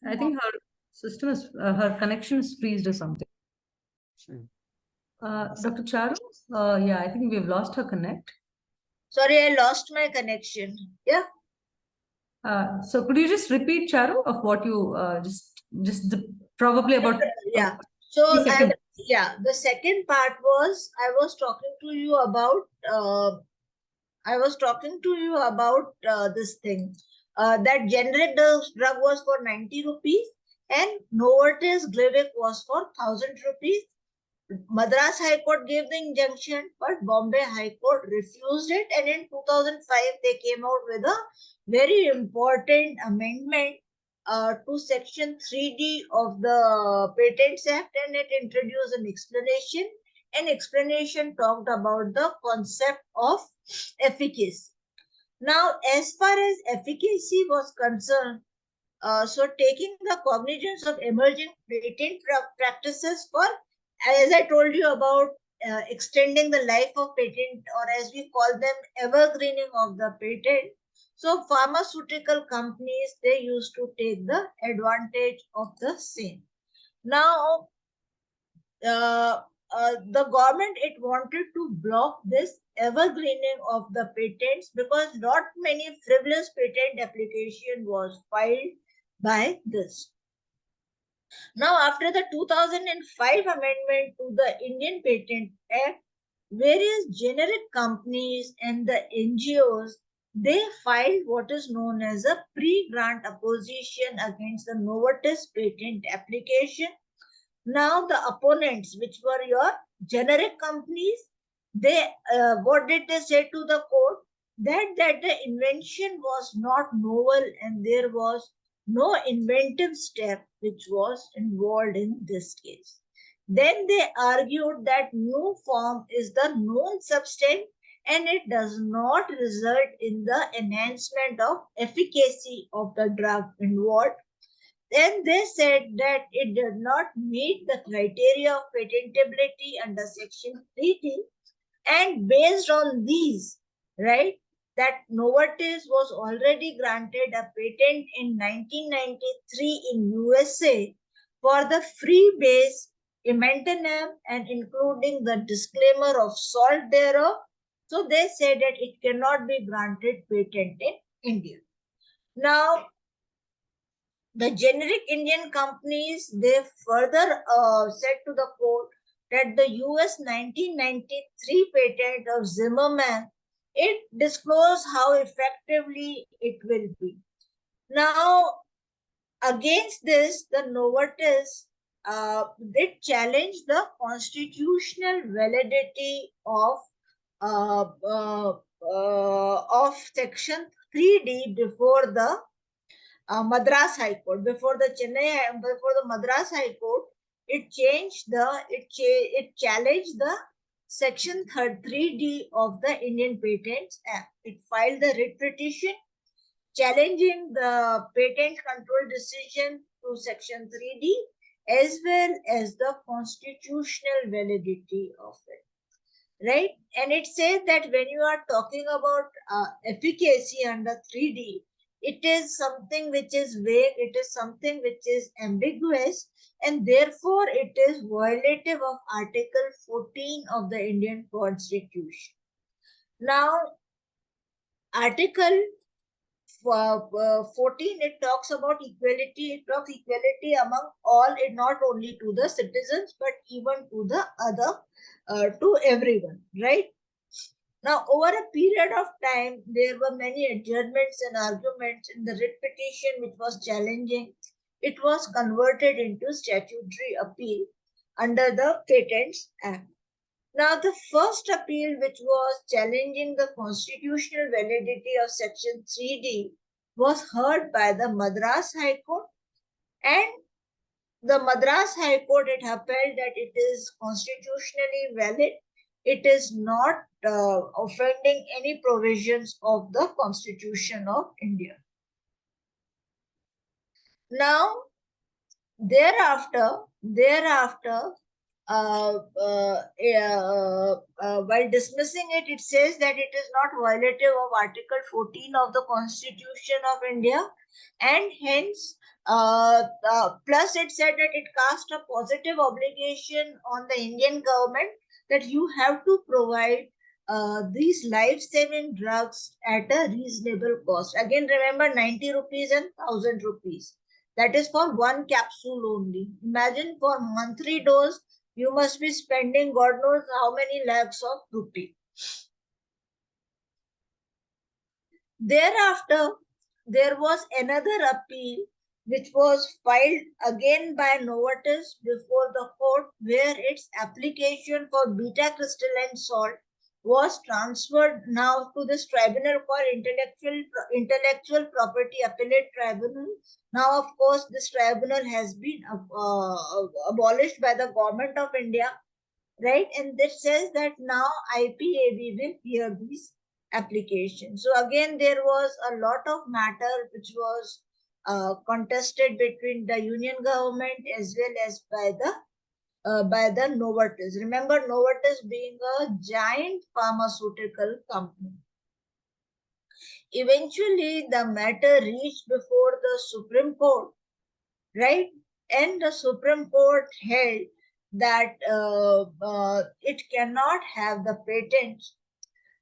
I think her system is her connection is freezed or something. Dr. Charu, yeah, I think we've lost her connect. Sorry, I lost my connection. Yeah. So could you just repeat, Charu, of what you probably about So the second part was I was talking to you about this thing that generic drug was for 90 rupees and Novartis Gleevec was for 1,000 rupees. Madras High Court gave the injunction, but Bombay High Court refused it, and in 2005 they came out with a very important amendment to section 3D of the Patents Act, and it introduced an explanation. An explanation talked about the concept of efficacy. Now, as far as efficacy was concerned, so taking the cognizance of emerging patent practices for, as I told you about extending the life of patent, or as we call them, evergreening of the patent. So pharmaceutical companies, they used to take the advantage of the same. Now, the government, it wanted to block this evergreening of the patents because not many frivolous patent application was filed by this. Now, after the 2005 amendment to the Indian Patent Act, various generic companies and the NGOs, they filed what is known as a pre-grant opposition against the Novartis patent application. Now the opponents, which were your generic companies, they what did they say to the court? That the invention was not novel and there was no inventive step which was involved in this case. Then they argued that new form is the known substance and it does not result in the enhancement of efficacy of the drug involved. Then they said that it did not meet the criteria of patentability under Section 3D, and based on these, right, that Novartis was already granted a patent in 1993 in USA for the free base imatinib and including the disclaimer of salt thereof. So they said that it cannot be granted patent in India. Now, the generic Indian companies, they further said to the court that the US 1993 patent of Zimmerman, it disclosed how effectively it will be. Now, against this, the Novartis did challenge the constitutional validity of Section 3D before the Madras High Court. Before the Madras High Court, it challenged the Section 3D of the Indian Patents Act. It filed the writ petition challenging the patent control decision to Section 3D as well as the constitutional validity of it. Right? And it says that when you are talking about efficacy under 3D, it is something which is vague, it is something which is ambiguous, and therefore it is violative of Article 14 of the Indian Constitution. Now, Article 14, it talks about equality. It talks equality among all, it not only to the citizens, but even to the other, to everyone, right? Now, over a period of time, there were many adjournments and arguments in the writ petition which was challenging. It was converted into statutory appeal under the Patents Act. Now, the first appeal, which was challenging the constitutional validity of Section 3D, was heard by the Madras High Court, and the Madras High Court, it upheld that it is constitutionally valid. It is not offending any provisions of the Constitution of India. Now, thereafter, while dismissing it, it says that it is not violative of Article 14 of the Constitution of India, and hence, plus it said that it cast a positive obligation on the Indian government that you have to provide these life-saving drugs at a reasonable cost. Again, remember 90 rupees and 1000 rupees. That is for one capsule only. Imagine for monthly dose, you must be spending God knows how many lakhs of rupees. Thereafter, there was another appeal which was filed again by Novartis before the court, where its application for beta crystalline salt was transferred now to this tribunal called Intellectual Property Appellate Tribunal. Now, of course, this tribunal has been abolished by the government of India, right? And this says that now IPAB will hear these applications. So again, there was a lot of matter which was contested between the union government as well as by the Novartis. Remember, Novartis being a giant pharmaceutical company. Eventually, the matter reached before the Supreme Court, right? And the Supreme Court held that it cannot have the patent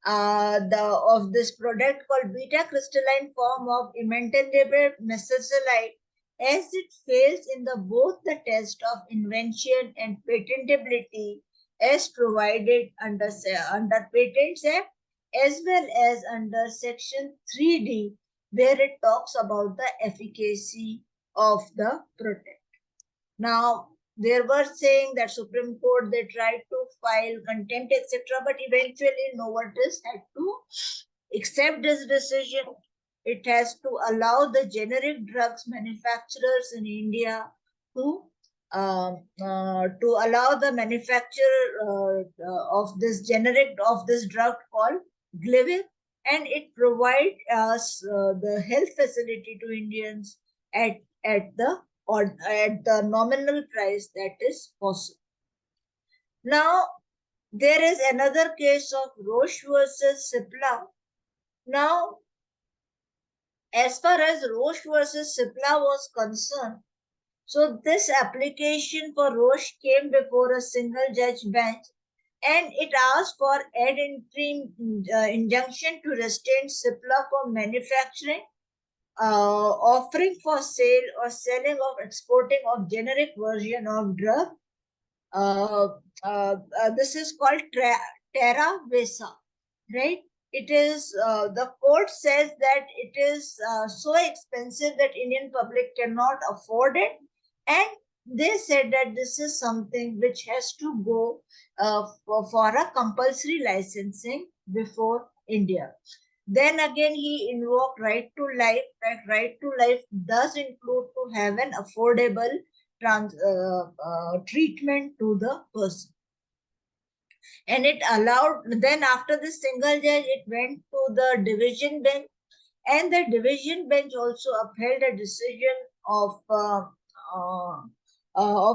of this product called beta crystalline form of imantendable methacillide, as it fails in both the test of invention and patentability as provided under Patents Act as well as under Section 3D, where it talks about the efficacy of the product. Now, they were saying that Supreme Court, they tried to file contempt, etc. But eventually Novartis had to accept this decision. It has to allow the generic drugs manufacturers in India to allow the manufacturer of this drug called Glivir, and it provide us the health facility to Indians at the nominal price that is possible. Now, there is another case of Roche versus Cipla. Now, as far as Roche versus Cipla was concerned, so this application for Roche came before a single judge bench, and it asked for ad interim injunction to restrain Cipla from manufacturing, offering for sale or selling of exporting of generic version of drug. This is called Teravesa, right? It is, the court says that it is so expensive that Indian public cannot afford it. And they said that this is something which has to go for a compulsory licensing before India. Then again, he invoked right to life. That right to life does include to have an affordable treatment to the person. And it allowed, then after the single judge, it went to the division bench, and the division bench also upheld a decision of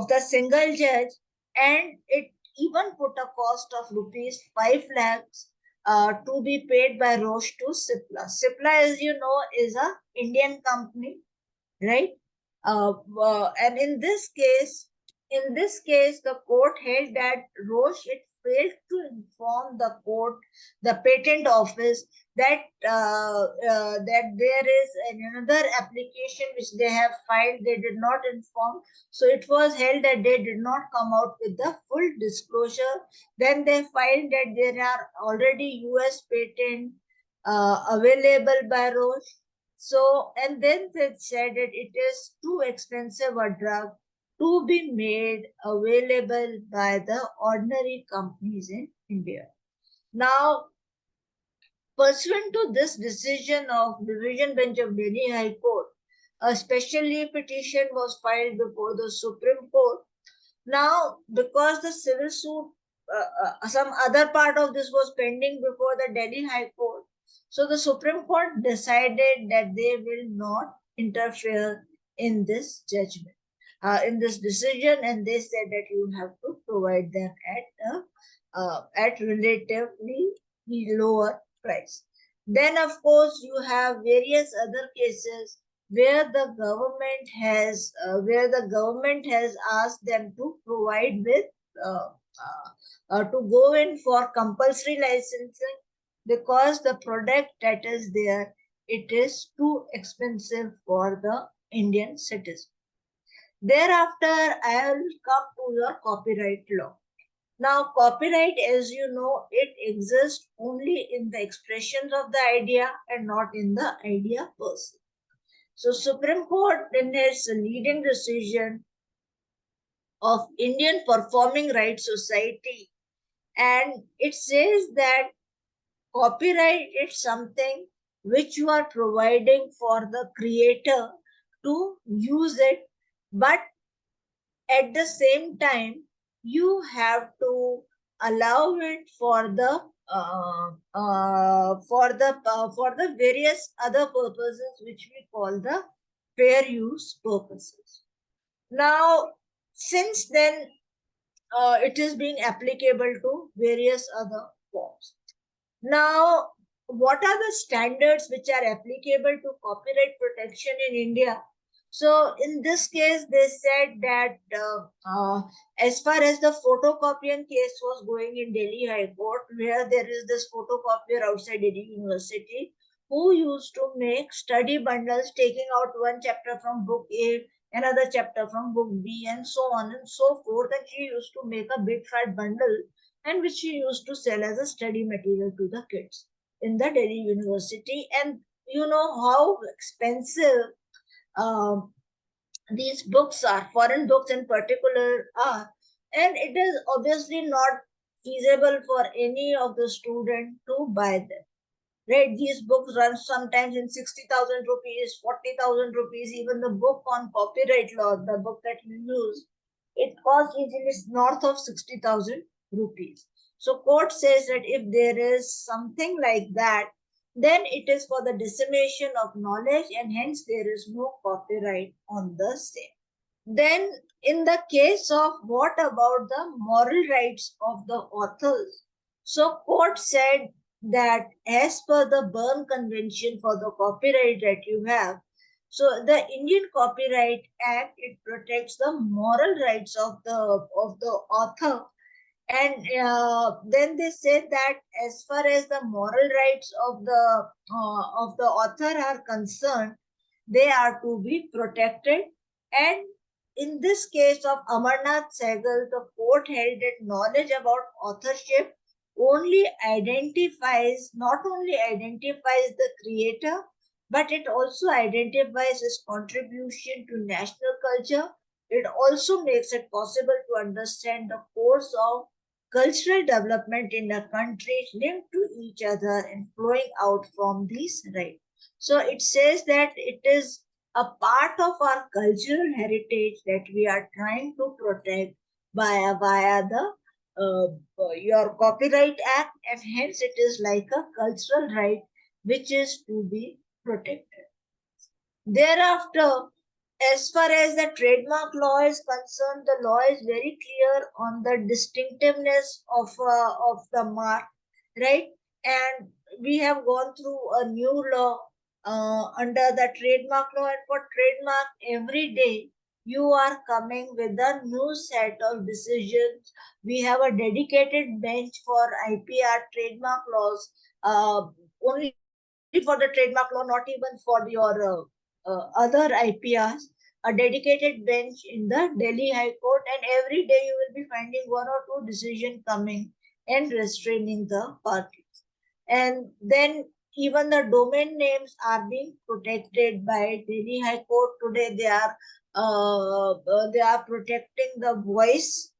the single judge, and it even put a cost of rupees 5 lakhs to be paid by Roche to Cipla. Cipla, as you know, is a Indian company, right? And in this case, the court held that Roche, it failed to inform the court, the patent office, that that there is another application which they have filed. They did not inform. So it was held that they did not come out with the full disclosure. Then they filed that there are already US patent available by Roche. So, and then they said that it is too expensive a drug to be made available by the ordinary companies in India. Now, pursuant to this decision of Division Bench of Delhi High Court, a special leave petition was filed before the Supreme Court. Now, because the civil suit, some other part of this was pending before the Delhi High Court, so the Supreme Court decided that they will not interfere in this judgment, in this decision, and they said that you have to provide them at relatively lower price. Then, of course, you have various other cases where the government has asked them to provide with to go in for compulsory licensing, because the product that is there, it is too expensive for the Indian citizen. Thereafter, I will come to your copyright law. Now, copyright, as you know, it exists only in the expressions of the idea and not in the idea per se. So, Supreme Court, in its leading decision of Indian Performing Rights Society, And it says that copyright is something which you are providing for the creator to use it, but at the same time you have to allow it for the various other purposes which we call the fair use purposes. Now, since then, it is being applicable to various other forms. Now, what are the standards which are applicable to copyright protection in India? So, in this case, they said that as far as the photocopying case was going in Delhi High Court, where there is this photocopier outside Delhi University, who used to make study bundles, taking out one chapter from book A, another chapter from book B, and so on and so forth. And she used to make a big fat bundle, and which she used to sell as a study material to the kids in the Delhi University. And you know how expensive um, these books are, foreign books in particular are, and it is obviously not feasible for any of the student to buy them. Right, these books run sometimes in 60,000 rupees, 40,000 rupees, even the book on copyright law, the book that you use, it costs easily north of 60,000 rupees. So court says that if there is something like that, then it is for the dissemination of knowledge and hence there is no copyright on the same. Then in the case of what about the moral rights of the authors? So court said that as per the Berne Convention for the copyright that you have, so the Indian Copyright Act, it protects the moral rights of the author. And then they said that as far as the moral rights of the author are concerned, they are to be protected. And in this case of Amarnath Sehgal, the court held that knowledge about authorship not only identifies the creator, but it also identifies his contribution to national culture. It also makes it possible to understand the course of cultural development in a country linked to each other and flowing out from these rights. So it says that it is a part of our cultural heritage that we are trying to protect via the your Copyright Act, and hence it is like a cultural right which is to be protected. Thereafter, as far as the trademark law is concerned, the law is very clear on the distinctiveness of the mark, right? And we have gone through a new law under the trademark law, and for trademark, every day you are coming with a new set of decisions. We have a dedicated bench for IPR trademark laws, only for the trademark law, not even for your other IPRs, a dedicated bench in the Delhi High Court, and every day you will be finding one or two decisions coming and restraining the parties. And then even the domain names are being protected by Delhi High Court. Today they are protecting the voice,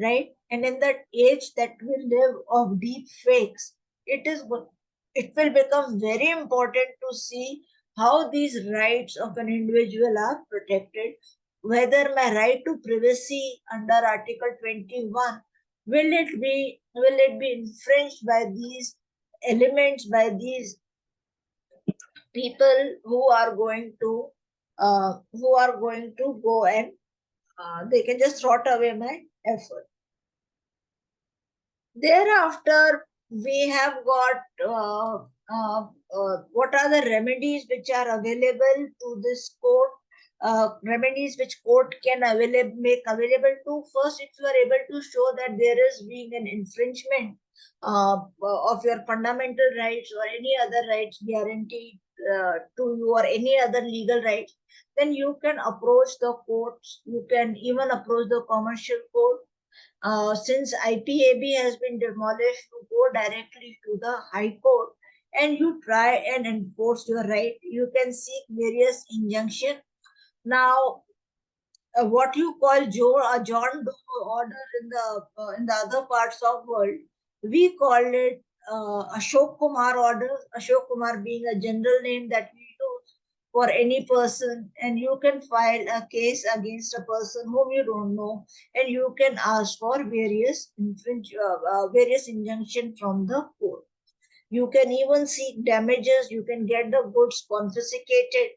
right? And in that age that we live of deep fakes, it will become very important to see how these rights of an individual are protected, whether my right to privacy under Article 21 will it be infringed by these elements, by these people who are going to go and they can just throw away my effort. Thereafter, we have got what are the remedies which are available to this court, remedies which court can make available to. First, if you are able to show that there is being an infringement of your fundamental rights or any other rights guaranteed to you or any other legal rights, then you can approach the courts. You can even approach the commercial court. Since IPAB has been demolished, to go directly to the High Court and you try and enforce your right. You can seek various injunctions. Now, what you call a John Doe order in the other parts of world, We called it Ashok Kumar order, Ashok Kumar being a general name that we use for any person, and you can file a case against a person whom you don't know, and you can ask for various various injunction from the court. You can even seek damages, you can get the goods confiscated,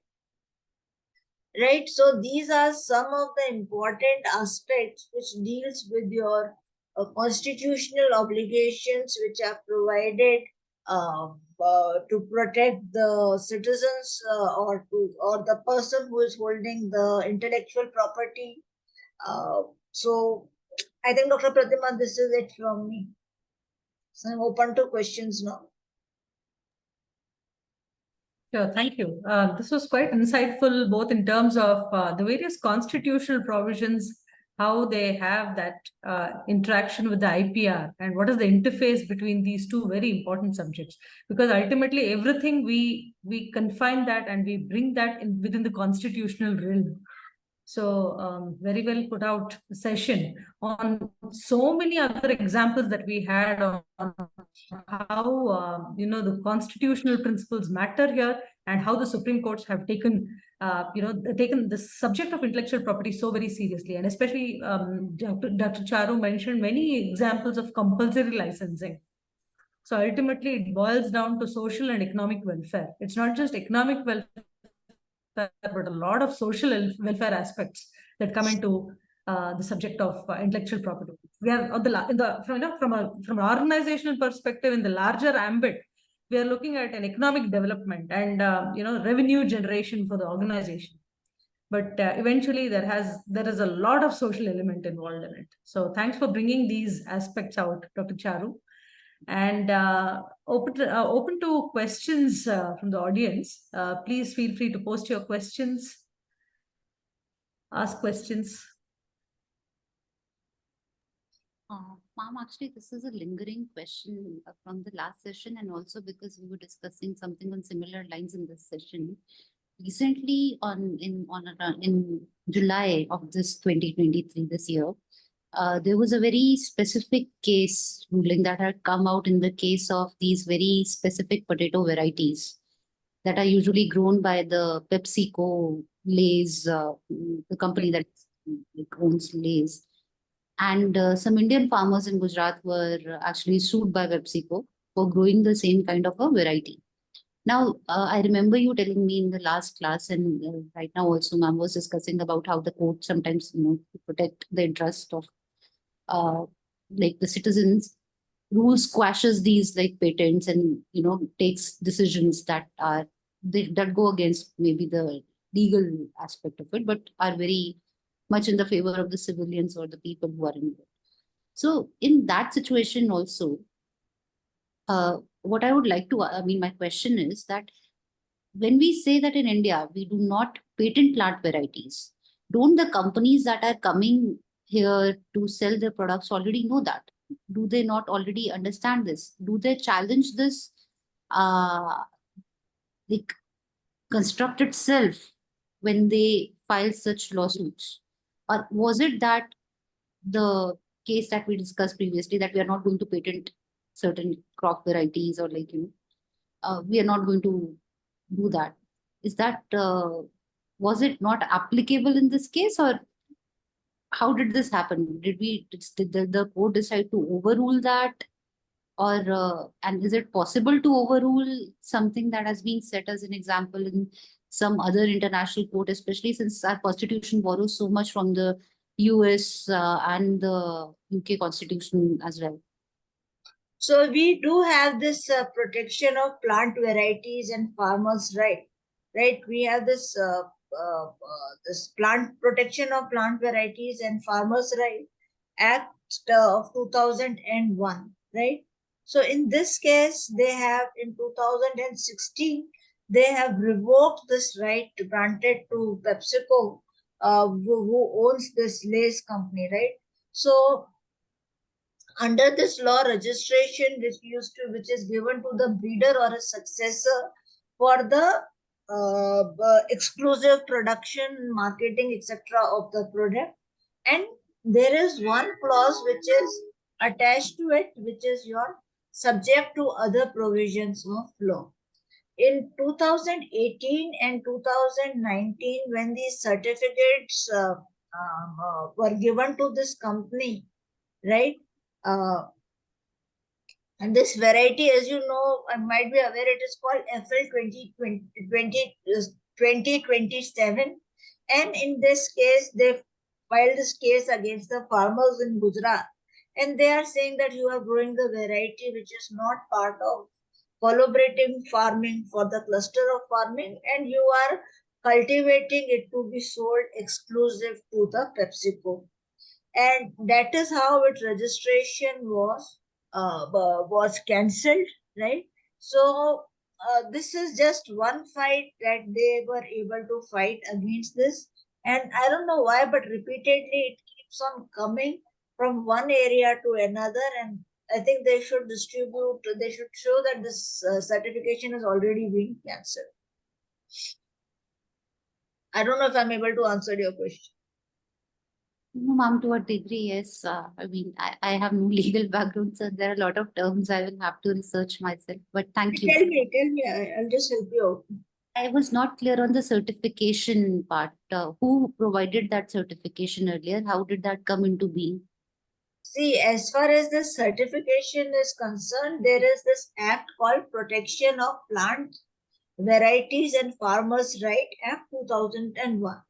right? So these are some of the important aspects which deals with your constitutional obligations which are provided to protect the citizens or the person who is holding the intellectual property. So I think, Dr. Pratima, this is it from me. So I'm open to questions now. Sure, thank you. This was quite insightful, both in terms of the various constitutional provisions, how they have that interaction with the IPR, and what is the interface between these two very important subjects. Because ultimately, everything we confine that and we bring that in within the constitutional realm. So very well put out session on so many other examples that we had on how the constitutional principles matter here, and how the Supreme Courts have taken taken the subject of intellectual property so very seriously. And especially Dr. Charu mentioned many examples of compulsory licensing. So ultimately, it boils down to social and economic welfare. It's not just economic welfare, but a lot of social welfare aspects that come into the subject of intellectual property. We are on from an organizational perspective, in the larger ambit, we are looking at an economic development and revenue generation for the organization. But eventually, there is a lot of social element involved in it. So thanks for bringing these aspects out, Dr. Charu. And open to questions from the audience. Please feel free to post your questions, ask questions. Ma'am, actually, this is a lingering question from the last session, and also because we were discussing something on similar lines in this session. Recently, in July of this 2023, this year, there was a very specific case ruling that had come out in the case of these very specific potato varieties that are usually grown by the PepsiCo Lay's, the company that owns Lay's. And some Indian farmers in Gujarat were actually sued by PepsiCo for growing the same kind of a variety. Now, I remember you telling me in the last class, and right now also, ma'am was discussing about how the court sometimes, to protect the interest of like the citizens, rules squashes these like patents and takes decisions that go against maybe the legal aspect of it, but are very much in the favor of the civilians or the people who are involved. So in that situation also, what I would like to, my question is that when we say that in India, we do not patent plant varieties, don't the companies that are coming here to sell their products already know that? Do they not already understand this? Do they challenge this like construct itself when they file such lawsuits? Or was it that the case that we discussed previously, that we are not going to patent certain crop varieties, or we are not going to do that? Is that, was it not applicable in this case, or how did this happen? Did the court decide to overrule that? Or and is it possible to overrule something that has been set as an example in some other international court, especially since our constitution borrows so much from the US and the UK constitution as well? So we do have this protection of plant varieties and farmers' right. We have this this plant protection of plant varieties and farmers' right Act of 2001, right? So in this case, they have in 2016 they have revoked this right granted to PepsiCo, who owns this Lay's company, right? So under this law, registration which is given to the breeder or a successor for the exclusive production, marketing, etc. of the product. And there is one clause which is attached to it, which is your subject to other provisions of law. In 2018 and 2019, when these certificates were given to this company, right? And this variety, as you know, I might be aware, it is called FL 2027. And in this case, they filed this case against the farmers in Gujarat. And they are saying that you are growing the variety which is not part of collaborative farming for the cluster of farming, and you are cultivating it to be sold exclusive to the PepsiCo. And that is how its registration was cancelled, right? So this is just one fight that they were able to fight against this, and I don't know why, but repeatedly it keeps on coming from one area to another, and I think they should they should show that this certification has already been cancelled. I don't know if I'm able to answer your question. No, ma'am, to a degree, yes. I mean, I have no legal background, so there are a lot of terms I will have to research myself. But thank you. Tell me, I'll just help you out. I was not clear on the certification part. Who provided that certification earlier? How did that come into being? See, as far as the certification is concerned, there is this act called Protection of Plant Varieties and Farmers' Right Act 2001.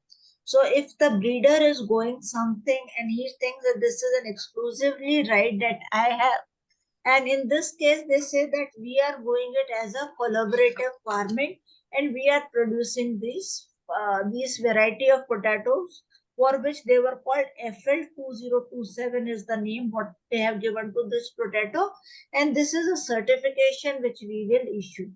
So if the breeder is going something and he thinks that this is an exclusively right that I have, and in this case, they say that we are going it as a collaborative farming, and we are producing these variety of potatoes for which they were called FL 2027 is the name what they have given to this potato, and this is a certification which we will issue.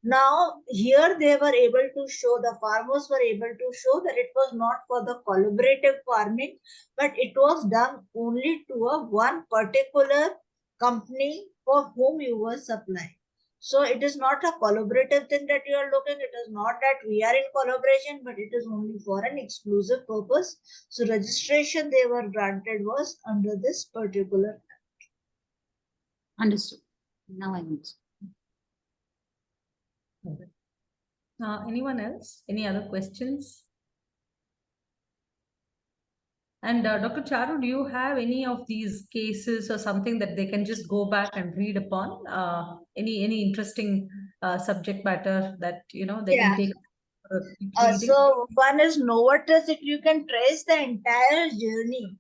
Now, here they were able to show, the farmers were able to show that it was not for the collaborative farming, but it was done only to a one particular company for whom you were supplying. So it is not a collaborative thing that you are looking. It is not that we are in collaboration, but it is only for an exclusive purpose. So registration they were granted was under this particular. Understood. Now I understand. Anyone else? Any other questions? And Dr. Charu, do you have any of these cases or something that they can just go back and read upon? Any interesting subject matter that they can take? So one is Novartis. If you can trace the entire journey,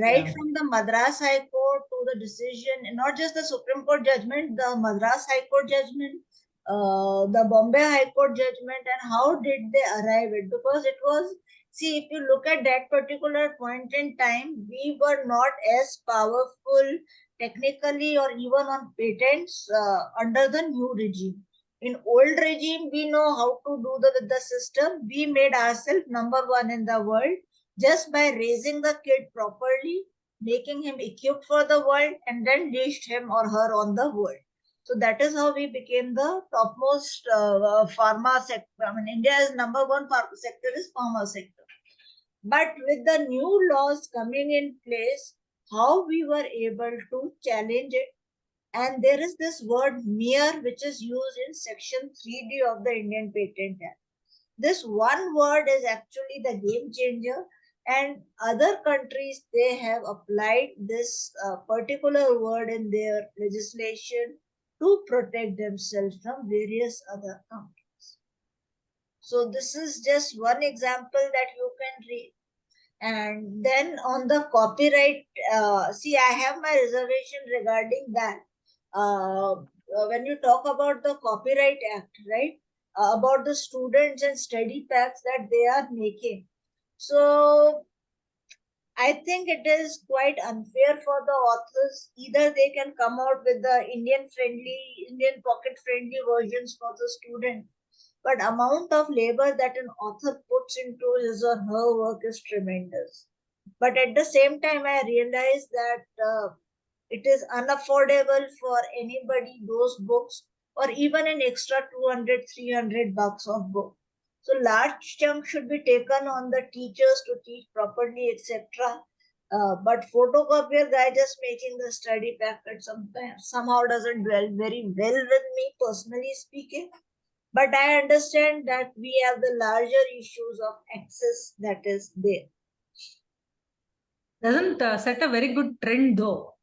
right from the Madras High Court to the decision, not just the Supreme Court judgment, the Madras High Court judgment, the Bombay High Court judgment, and how did they arrive at? Because it was, see, if you look at that particular point in time, we were not as powerful technically or even on patents under the new regime. In old regime, we know how to do with the system. We made ourselves number one in the world just by raising the kid properly, making him equipped for the world, and then leashed him or her on the world. So that is how we became the topmost pharma sector. I mean, India's number one pharma sector is pharma sector. But with the new laws coming in place, how we were able to challenge it. And there is this word mere which is used in section 3D of the Indian Patent Act. This one word is actually the game changer, and other countries, they have applied this particular word in their legislation to protect themselves from various other countries. So this is just one example that you can read. And then on the copyright, see, I have my reservation regarding that. When you talk about the Copyright Act, right? About the students and study packs that they are making. So I think it is quite unfair for the authors. Either they can come out with the Indian pocket friendly versions for the student, but amount of labor that an author puts into his or her work is tremendous. But at the same time, I realize that it is unaffordable for anybody, those books, or even an extra 200, 300 bucks of book. So large chunk should be taken on the teachers to teach properly, etc. But photocopier guy just making the study packet sometimes somehow doesn't dwell very well with me, personally speaking. But I understand that we have the larger issues of access that is there. Doesn't set a very good trend though.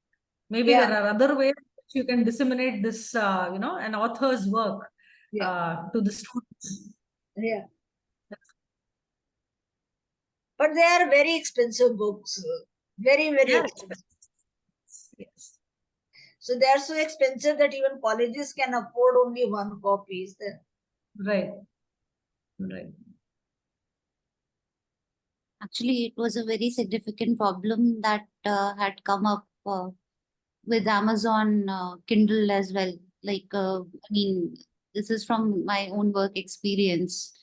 Maybe Yeah. there are other ways you can disseminate this, an author's work to the students. Yeah. But they are very expensive books. Very, very Yes. expensive. Yes. So they are so expensive that even colleges can afford only one copy. Is there? Right. Right. Actually, it was a very significant problem that had come up with Amazon Kindle as well. This is from my own work experience.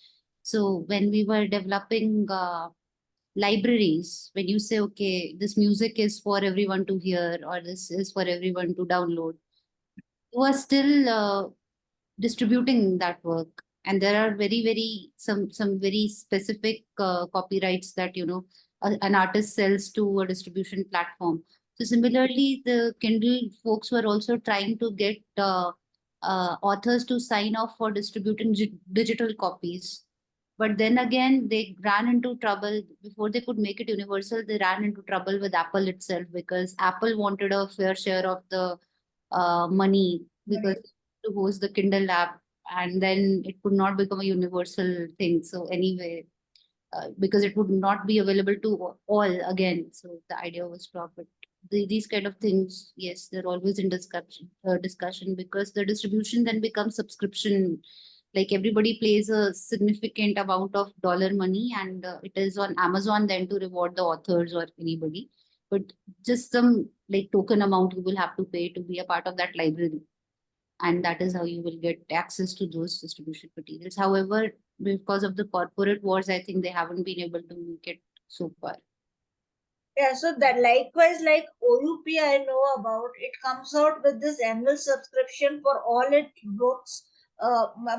So when we were developing libraries, when you say, okay, this music is for everyone to hear or this is for everyone to download, you are still distributing that work. And there are some very specific copyrights that, an artist sells to a distribution platform. So similarly, the Kindle folks were also trying to get authors to sign off for distributing digital copies. But then again, they ran into trouble before they could make it universal. They ran into trouble with Apple itself because Apple wanted a fair share of the money because to host the Kindle app, and then it could not become a universal thing. So anyway, because it would not be available to all again. So the idea was dropped. But these kind of things, yes, they're always in discussion because the distribution then becomes subscription. Like everybody pays a significant amount of dollar money, and it is on Amazon then to reward the authors or anybody. But just some like token amount you will have to pay to be a part of that library, and that is how you will get access to those distribution materials. However, because of the corporate wars, I think they haven't been able to make it so far. Yeah, so that likewise, like OUP, I know about it comes out with this annual subscription for all its books.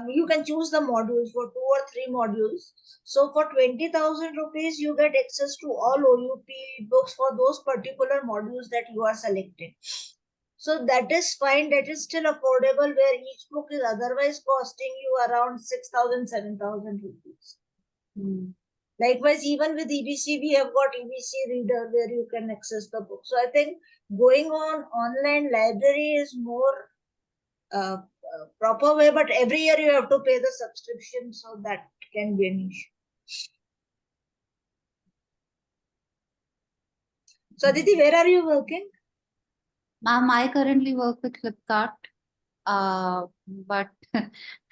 You can choose the modules for 2 or 3 modules. So for 20,000 rupees, you get access to all OUP books for those particular modules that you are selecting. So that is fine. That is still affordable, where each book is otherwise costing you around 6,000, 7,000 rupees. Likewise, even with EBC, we have got EBC Reader where you can access the book. So I think going on online library is more proper way, but every year you have to pay the subscription, so that can be an issue. So Aditi, where are you working? Ma'am, I currently work with Flipkart. But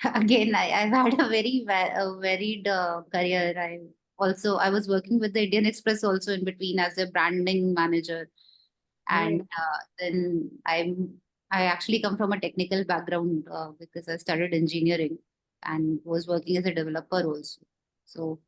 again, I've had a very varied career. I was working with the Indian Express also in between as a branding manager, and then I actually come from a technical background because I studied engineering and was working as a developer also. So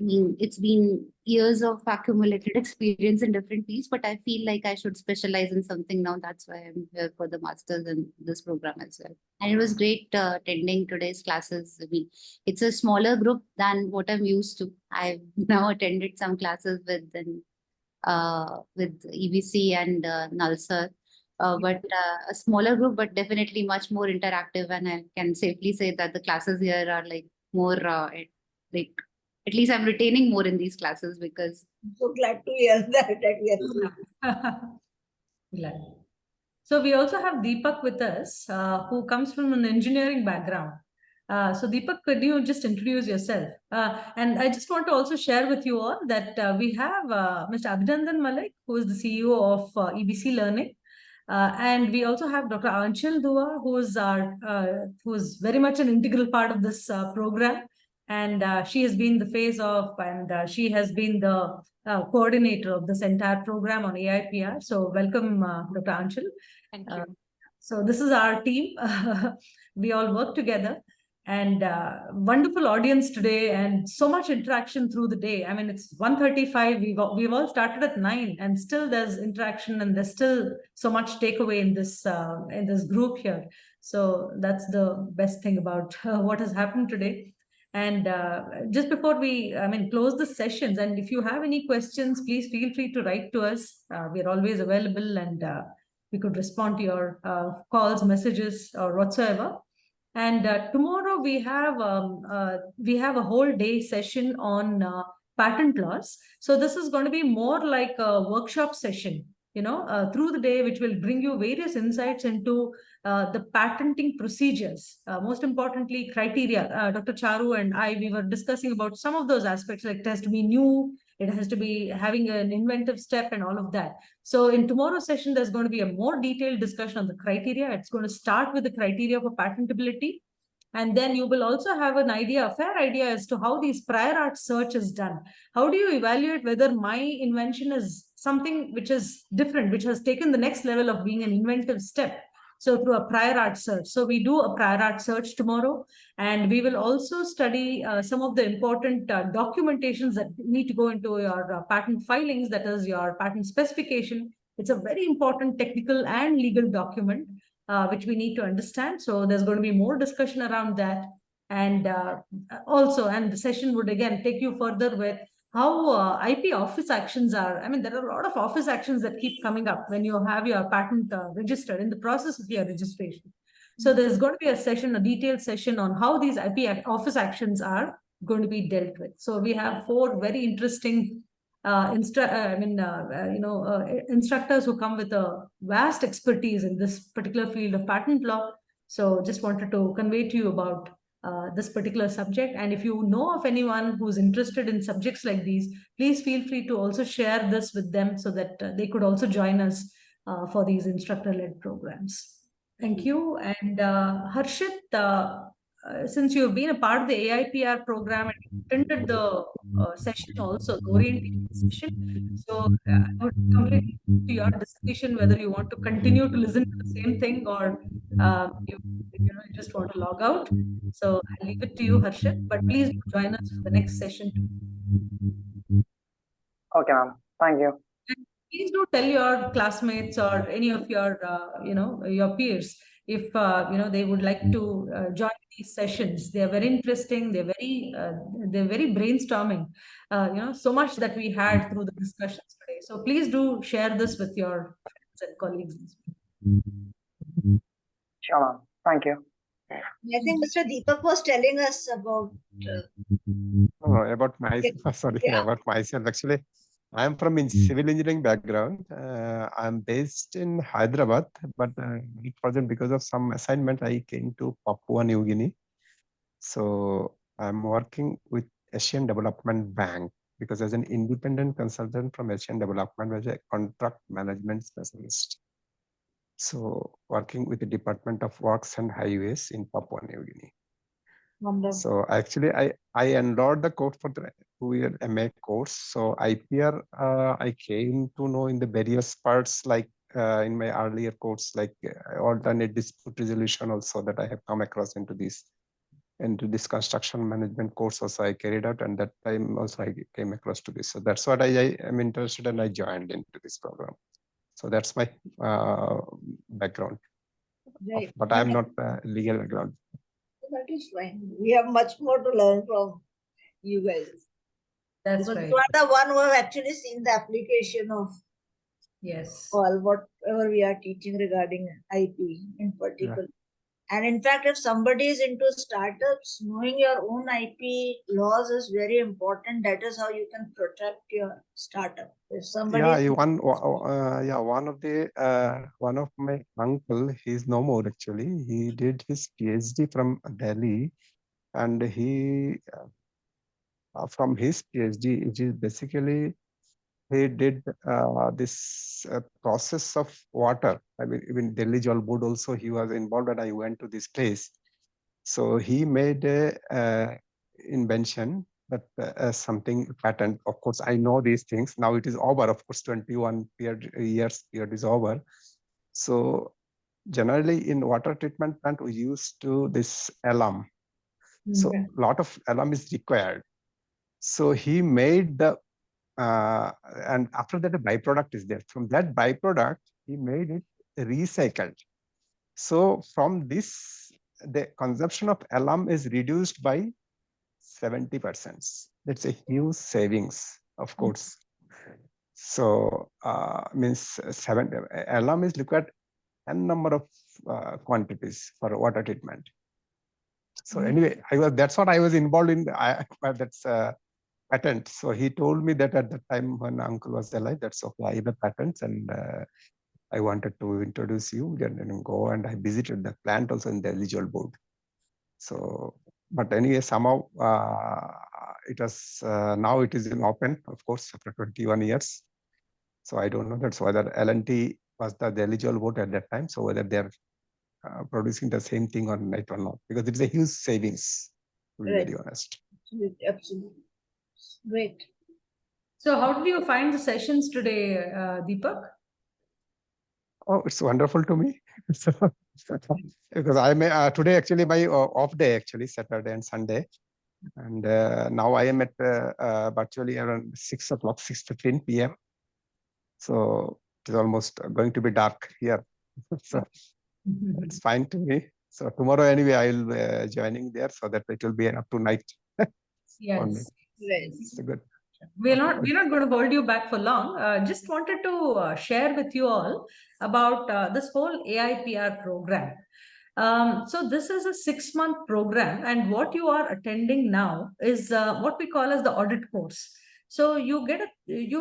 I mean, it's been years of accumulated experience in different fields, but I feel like I should specialize in something now. That's why I'm here for the master's in this program as well. And it was great attending today's classes. I mean, it's a smaller group than what I'm used to. I've now attended some classes with EBC and Nalsar. But a smaller group, but definitely much more interactive. And I can safely say that the classes here are like more like at least I'm retaining more in these classes because I'm so glad to hear that. Glad. So we also have Deepak with us, who comes from an engineering background. So Deepak, could you just introduce yourself? And I just want to also share with you all that we have Mr. Abhinandan Malik, who is the CEO of EBC Learning. And we also have Dr. Anchal Dua, who's very much an integral part of this program. And she has been the face of, and she has been the coordinator of this entire program on AIPR. So welcome, Dr. Anchal. Thank you. So this is our team. We all work together, and wonderful audience today, and so much interaction through the day. I mean, it's 1:35. We've all started at 9, and still there's interaction, and there's still so much takeaway in this group here. So that's the best thing about what has happened today. And just before we, close the sessions, and if you have any questions, please feel free to write to us. We are always available, and we could respond to your calls, messages, or whatsoever. And tomorrow we have a whole day session on patent laws. So this is going to be more like a workshop session, through the day, which will bring you various insights into the patenting procedures. Most importantly, criteria. Dr. Charu and we were discussing about some of those aspects, like it has to be new, it has to be having an inventive step and all of that. So in tomorrow's session, there's going to be a more detailed discussion on the criteria. It's going to start with the criteria for patentability. And then you will also have an idea, a fair idea as to how these prior art search is done. How do you evaluate whether my invention is something which is different, which has taken the next level of being an inventive step? So through a prior art search. So we do a prior art search tomorrow, and we will also study some of the important documentations that need to go into your patent filings, that is your patent specification. It's a very important technical and legal document, which we need to understand. So there's going to be more discussion around that. And the session would again take you further with how IP office actions are. There are a lot of office actions that keep coming up when you have your patent registered in the process of your registration. So there's going to be a session, a detailed session on how these IP office actions are going to be dealt with. So we have 4 very interesting instructors who come with a vast expertise in this particular field of patent law. So just wanted to convey to you about this particular subject. And if you know of anyone who's interested in subjects like these, please feel free to also share this with them so that they could also join us for these instructor-led programs. Thank you. And Harshit, since you've been a part of the AIPR program and attended the session also, the orientation session, so I would completely to your discretion whether you want to continue to listen to the same thing or you just want to log out. So I'll leave it to you, Harshit, but please do join us for the next session. Okay, ma'am. Thank you. And please do tell your classmates or any of your, your peers if, they would like to join these sessions. They are very interesting. They're very brainstorming, so much that we had through the discussions today. So please do share this with your friends and colleagues. Sure, ma'am. Thank you. I think Mr. Deepak was telling us about about myself. Sorry, about myself. Actually, I am from civil engineering background. I'm based in Hyderabad, but at present, because of some assignment, I came to Papua New Guinea. So I'm working with Asian Development Bank because as an independent consultant from Asian Development as a contract management specialist. So working with the Department of Works and Highways in Papua New Guinea. Wonderful. So actually, I enrolled the course for the 2-year MA course. So IPR, I came to know in the various parts, like in my earlier course, like alternate dispute resolution also that I have come across into this construction management course also I carried out, and that time also I came across to this. So that's what I am interested and I joined into this program. So that's my background. Right. But I'm not legal background. That is fine. We have much more to learn from you guys. That's Because right. you are the one who have actually seen the application of Yes. all whatever we are teaching regarding IP in particular. And in fact, if somebody is into startups, knowing your own IP laws is very important. That is how you can protect your startup. If somebody one of my uncle, he's no more actually. He did his PhD from Delhi, and he from his PhD, it is basically he did this process of water. I mean, even Delhi Jal Board also he was involved, and I went to this place. So he made a invention that something patent. Of course, I know these things. Now it is over. Of course, 21 years period is over. So generally in water treatment plant, we used to this alum. So a lot of alum is required. So he made the and after that, a byproduct is there. From that byproduct, he made it recycled. So from this, the consumption of alum is reduced by 70%. That's a huge savings, of course. So means Ella means look at n number of quantities for water treatment. So anyway, that's what I was involved in. That's patent. So he told me that at the time when uncle was alive, that's okay. I have the patents and I wanted to introduce you. Then go and I visited the plant also in the eligible board. So, but anyway, somehow it was now it is in open, of course, after 21 years. So I don't know that's whether L&T was the eligible board at that time. So whether they're producing the same thing or not, because it's a huge savings, to be very honest. Absolutely, absolutely. Great. So how did you find the sessions today, Deepak? Oh, it's wonderful to me. Because I may today actually my off day, actually Saturday and Sunday, and now I am at virtually around 6 o'clock, 6:15 p.m. So it is almost going to be dark here. So it's fine to me. So tomorrow anyway I will joining there so that it will be up to night. Yes. It's good. We're not going to hold you back for long. Just wanted to share with you all about this whole AIPR program. So this is a 6-month program, and what you are attending now is what we call as the audit course. So you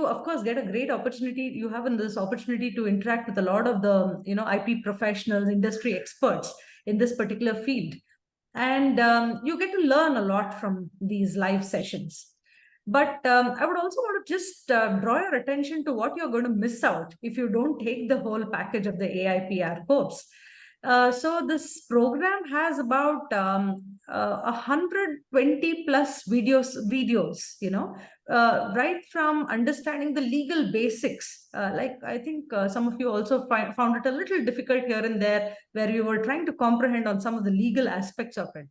of course get a great opportunity. You have this opportunity to interact with a lot of the IP professionals, industry experts in this particular field, and you get to learn a lot from these live sessions. But I would also want to just draw your attention to what you're going to miss out if you don't take the whole package of the AIPR course. So this program has about 120 plus videos, right from understanding the legal basics. Like I think some of you also found it a little difficult here and there, where you were trying to comprehend on some of the legal aspects of it.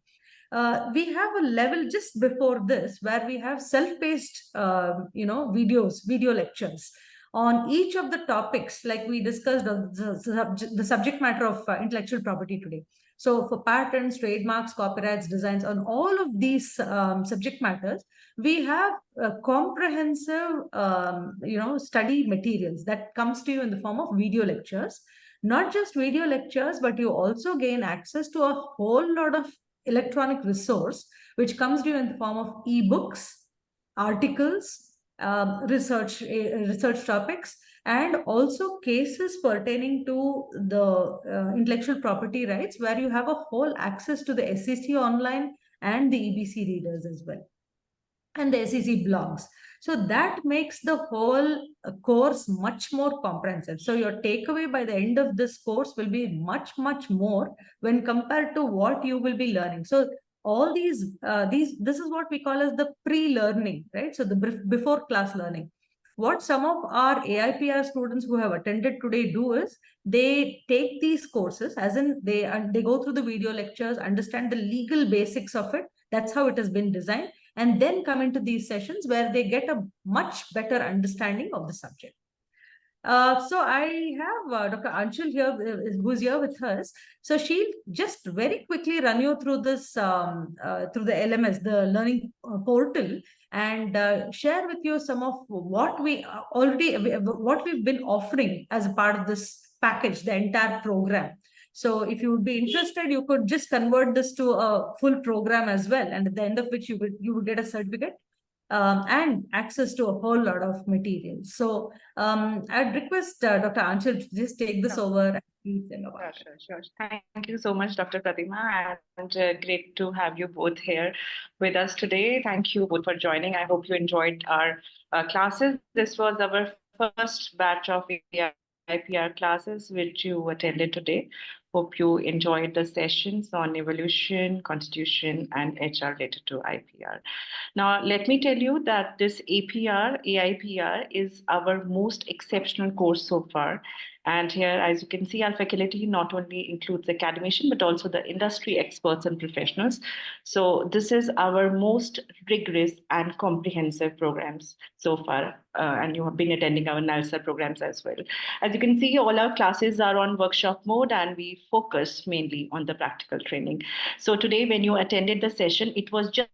We have a level just before this where we have self-paced, video lectures on each of the topics, like we discussed the subject matter of intellectual property today. So for patents, trademarks, copyrights, designs, on all of these subject matters, we have comprehensive, study materials that comes to you in the form of video lectures. Not just video lectures, but you also gain access to a whole lot of electronic resource, which comes to you in the form of ebooks, articles, research topics, and also cases pertaining to the intellectual property rights, where you have a whole access to the SEC online and the EBC readers as well, and the SEC blogs. So that makes the whole course much more comprehensive. So your takeaway by the end of this course will be much, much more when compared to what you will be learning. So all this is what we call as the pre-learning, right? So the before class learning. What some of our AIPR students who have attended today do is they take these courses, as in they go through the video lectures, understand the legal basics of it. That's how it has been designed. And then come into these sessions where they get a much better understanding of the subject. So I have Dr. Anshul here, who's here with us. So she'll just very quickly run you through this, through the LMS, the learning portal, and share with you some of what we've been offering as a part of this package, the entire program. So if you would be interested, you could just convert this to a full program as well, and at the end of which you would get a certificate and access to a whole lot of materials. So I'd request Dr. Anshul to just take this over. Sure. Thank you so much, Dr. Pratima, and great to have you both here with us today. Thank you both for joining. I hope you enjoyed our classes. This was our first batch of AIPR classes which you attended today. Hope you enjoyed the sessions on evolution, constitution, and HR related to IPR. Now, let me tell you that this AIPR is our most exceptional course so far. And here, as you can see, our faculty not only includes academicians, but also the industry experts and professionals. So this is our most rigorous and comprehensive programs so far. And you have been attending our NALSA programs as well. As you can see, all our classes are on workshop mode, and we focus mainly on the practical training. So today, when you attended the session, it was just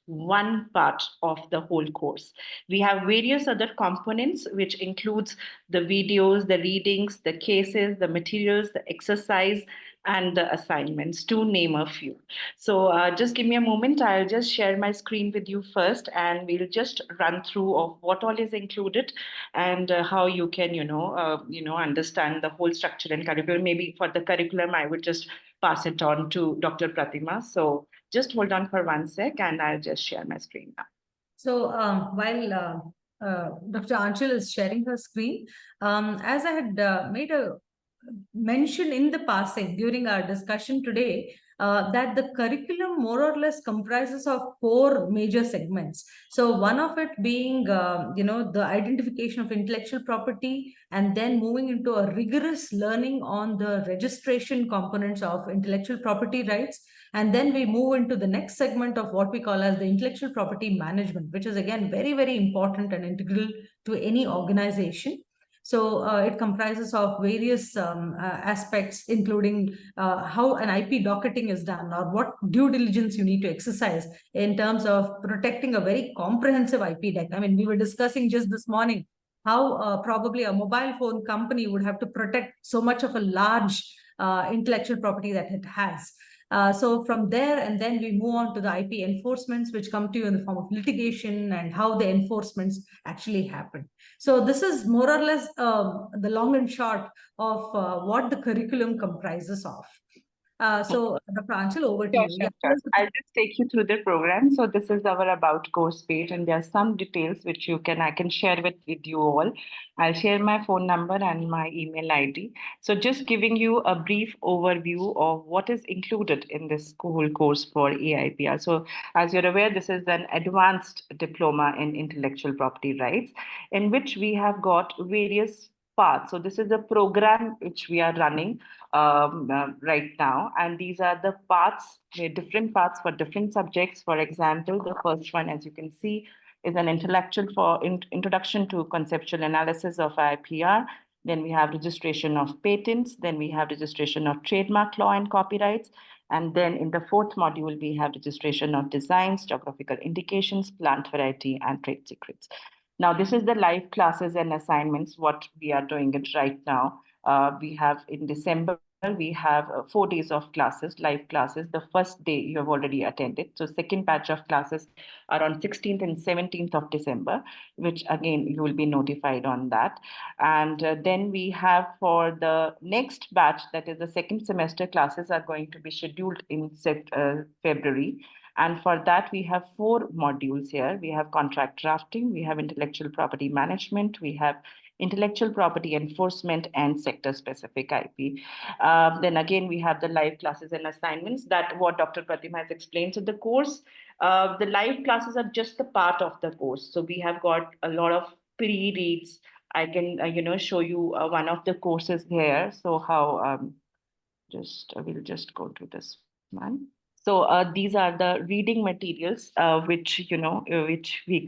one part of the whole course. We have various other components, which includes the videos, the readings, the cases, the materials, the exercise, and the assignments, to name a few. So just give me a moment. I'll just share my screen with you first, and we'll just run through of what all is included and how you can, understand the whole structure and curriculum. Maybe for the curriculum, I would just pass it on to Dr. Pratima. So just hold on for 1 sec, and I'll just share my screen now. So while Dr. Anchal is sharing her screen, as I had made a mention in the passing during our discussion today, that the curriculum more or less comprises of 4 major segments. So one of it being, the identification of intellectual property, and then moving into a rigorous learning on the registration components of intellectual property rights. And then we move into the next segment of what we call as the intellectual property management, which is again very, very important and integral to any organization. So it comprises of various aspects, including how an IP docketing is done, or what due diligence you need to exercise in terms of protecting a very comprehensive IP deck. I mean, we were discussing just this morning how probably a mobile phone company would have to protect so much of a large intellectual property that it has. So from there, and then we move on to the IP enforcements, which come to you in the form of litigation and how the enforcements actually happen. So this is more or less the long and short of what the curriculum comprises of. So Dr. Anchal, over to Sure, you. sure, sure. I'll just take you through the program. So this is our about course page, and there are some details which I can share with you all. I'll share my phone number and my email ID. So just giving you a brief overview of what is included in this whole course for AIPR. So as you're aware, this is an advanced diploma in intellectual property rights, in which we have got various parts. So this is a program which we are running right now, and these are the paths, different paths for different subjects. For example, the first one, as you can see, is an introduction to conceptual analysis of IPR. Then we have registration of patents. Then we have registration of trademark law and copyrights. And then in the 4th module, we have registration of designs, geographical indications, plant variety, and trade secrets. Now, this is the live classes and assignments, what we are doing it right now. We have in December, we have 4 days of classes, live classes. The first day you have already attended. So second batch of classes are on 16th and 17th of December, which again, you will be notified on that. And then we have for the next batch, that is the second semester classes, are going to be scheduled in February. And for that, we have 4 modules here. We have contract drafting, we have intellectual property management, we have intellectual property enforcement, and sector-specific IP. Then again, we have the live classes and assignments, that what Dr. Pratima has explained. So the course, the live classes are just a part of the course. So we have got a lot of pre-reads. I can, show you one of the courses here. So how, we'll just go to this one. So these are the reading materials, which you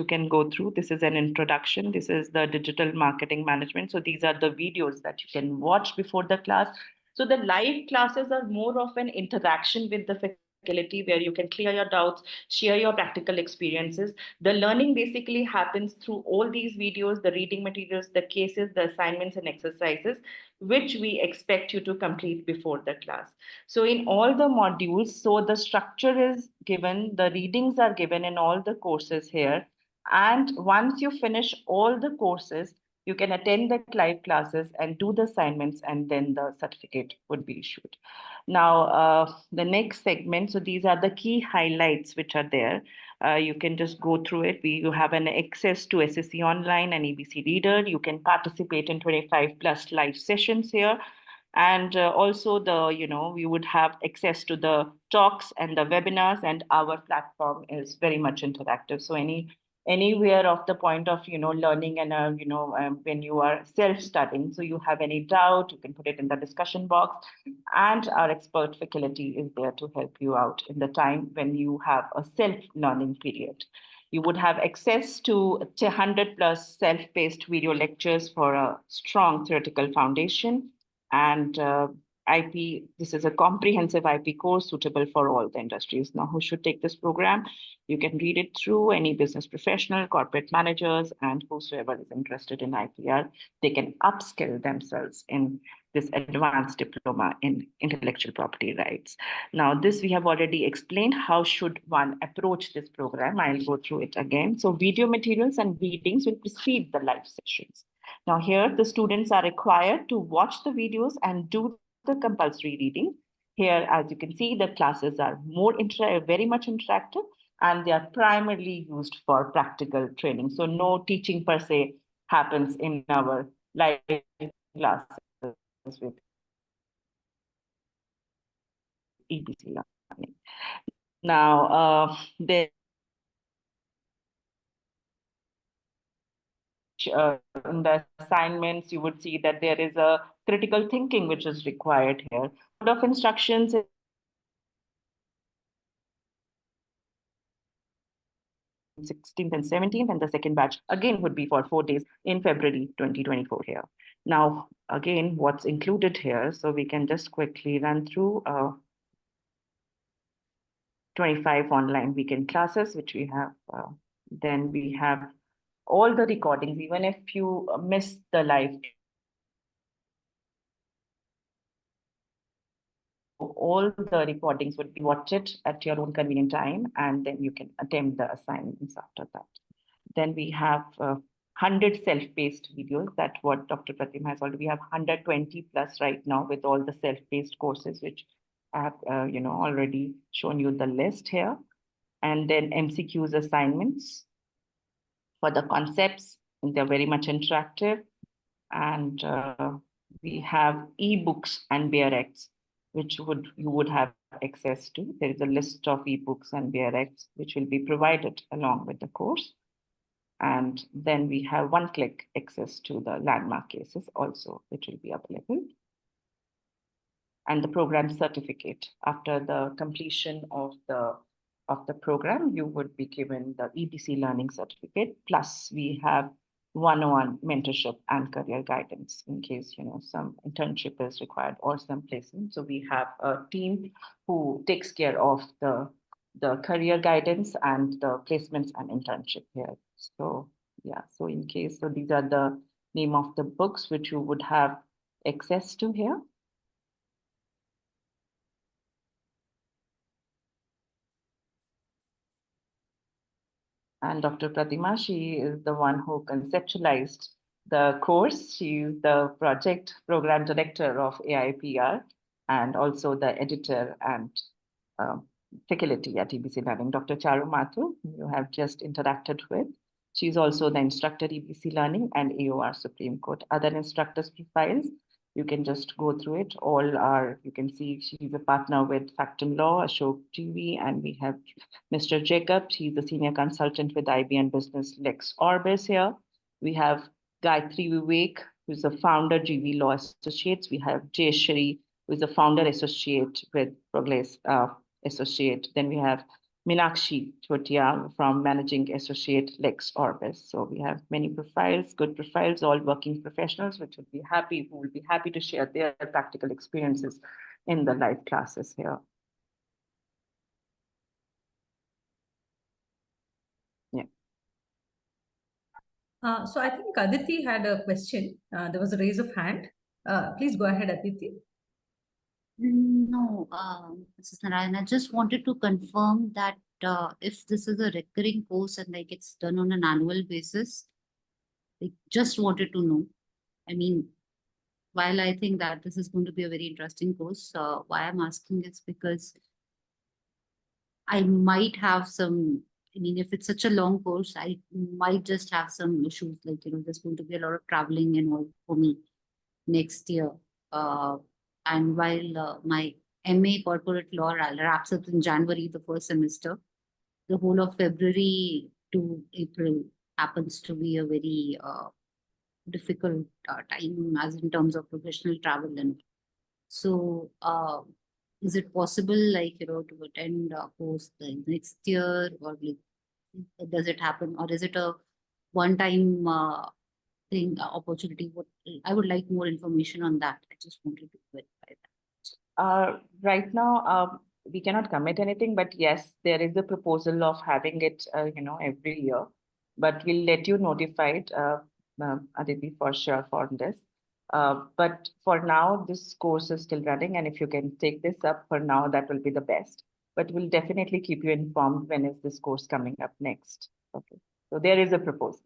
can go through. This is an introduction. This is the digital marketing management. So these are the videos that you can watch before the class. So the live classes are more of an interaction with the faculty, where you can clear your doubts, share your practical experiences. The learning basically happens through all these videos, the reading materials, the cases, the assignments and exercises, which we expect you to complete before the class. So in all the modules, so the structure is given, the readings are given in all the courses here. And once you finish all the courses, you can attend the live classes and do the assignments, and then the certificate would be issued. Now, the next segment, so these are the key highlights which are there. You can just go through it. You have an access to SSC Online and ABC Reader. You can participate in 25 plus live sessions here. And also we would have access to the talks and the webinars, and our platform is very much interactive. So anywhere of the point of, learning and, when you are self-studying, so you have any doubt, you can put it in the discussion box, and our expert faculty is there to help you out in the time when you have a self-learning period. You would have access to 100 plus self-paced video lectures for a strong theoretical foundation. And IP, this is a comprehensive IP course suitable for all the industries. Now, who should take this program? You can read it through any business professional, corporate managers, and whosoever is interested in IPR. They can upskill themselves in this advanced diploma in intellectual property rights. Now, this we have already explained. How should one approach this program? I'll go through it again. So video materials and readings will precede the live sessions. Now here, the students are required to watch the videos and do the compulsory reading. Here, as you can see, the classes are very much interactive, and they are primarily used for practical training. So no teaching per se happens in our live classes with EBC learning. Now, in the assignments, you would see that there is a critical thinking which is required here. Code of instructions 16th and 17th, and the second batch again would be for 4 days in February 2024 here. Now, again, what's included here, so we can just quickly run through 25 online weekend classes, which we have. Then we have all the recordings, even if you miss the live. All the recordings would be watched at your own convenient time, and then you can attempt the assignments after that. Then we have 100 self-paced videos. That's what Dr. Pratima has already. We have 120 plus right now with all the self-paced courses, which I have already shown you the list here. And then MCQs assignments for the concepts. They're very much interactive. And we have ebooks and BRX, which you would have access to. There is a list of ebooks and BRX, which will be provided along with the course. And then we have one-click access to the landmark cases also, which will be available. And the program certificate. After the completion of the program, you would be given the EBC learning certificate. Plus, we have one-on-one mentorship and career guidance in case some internship is required or some placement. So we have a team who takes care of the career guidance and the placements and internship here. So yeah, so in case, so these are the name of the books which you would have access to here. And Dr. Pratima, she is the one who conceptualized the course. She is the project program director of AIPR and also the editor and faculty at EBC Learning. Dr. Charu Mathur, you have just interacted with. She's also the instructor EBC Learning and AOR Supreme Court. Other instructors' profiles, you can just go through it. All are, you can see she's a partner with Factum Law, Ashok GV, and we have Mr. Jacob. He's a senior consultant with IBM Business Lex Orbis here. We have Gayatri Vivek, who's a founder, GV Law Associates. We have Jayashri, who is a founder associate with Progress Associate. Then we have Minakshi Chotia from Managing Associate Lex Orbis. So we have many profiles, good profiles, all working professionals, who will be happy to share their practical experiences in the live classes here. Yeah. So I think Aditi had a question. There was a raise of hand. Please go ahead, Aditi. No, Mrs. Narayan, I just wanted to confirm that if this is a recurring course and like it's done on an annual basis, I just wanted to know. I mean, while I think that this is going to be a very interesting course, why I'm asking is because I might have some, I mean, if it's such a long course, I might just have some issues, like, there's going to be a lot of traveling and all for me next year. And while my MA Corporate Law wraps up in January, the first semester, the whole of February to April happens to be a very difficult time as in terms of professional travel. And so is it possible, like, to attend a course the next year, or like, does it happen, or is it a one-time thing, opportunity? What I would like more information on that. I just wanted to verify that. Right now, we cannot commit anything, but yes, there is a proposal of having it, every year. But we'll let you notified, Aditi, for sure for this. But for now, this course is still running, and if you can take this up for now, that will be the best. But we'll definitely keep you informed when is this course coming up next. Okay. So there is a proposal.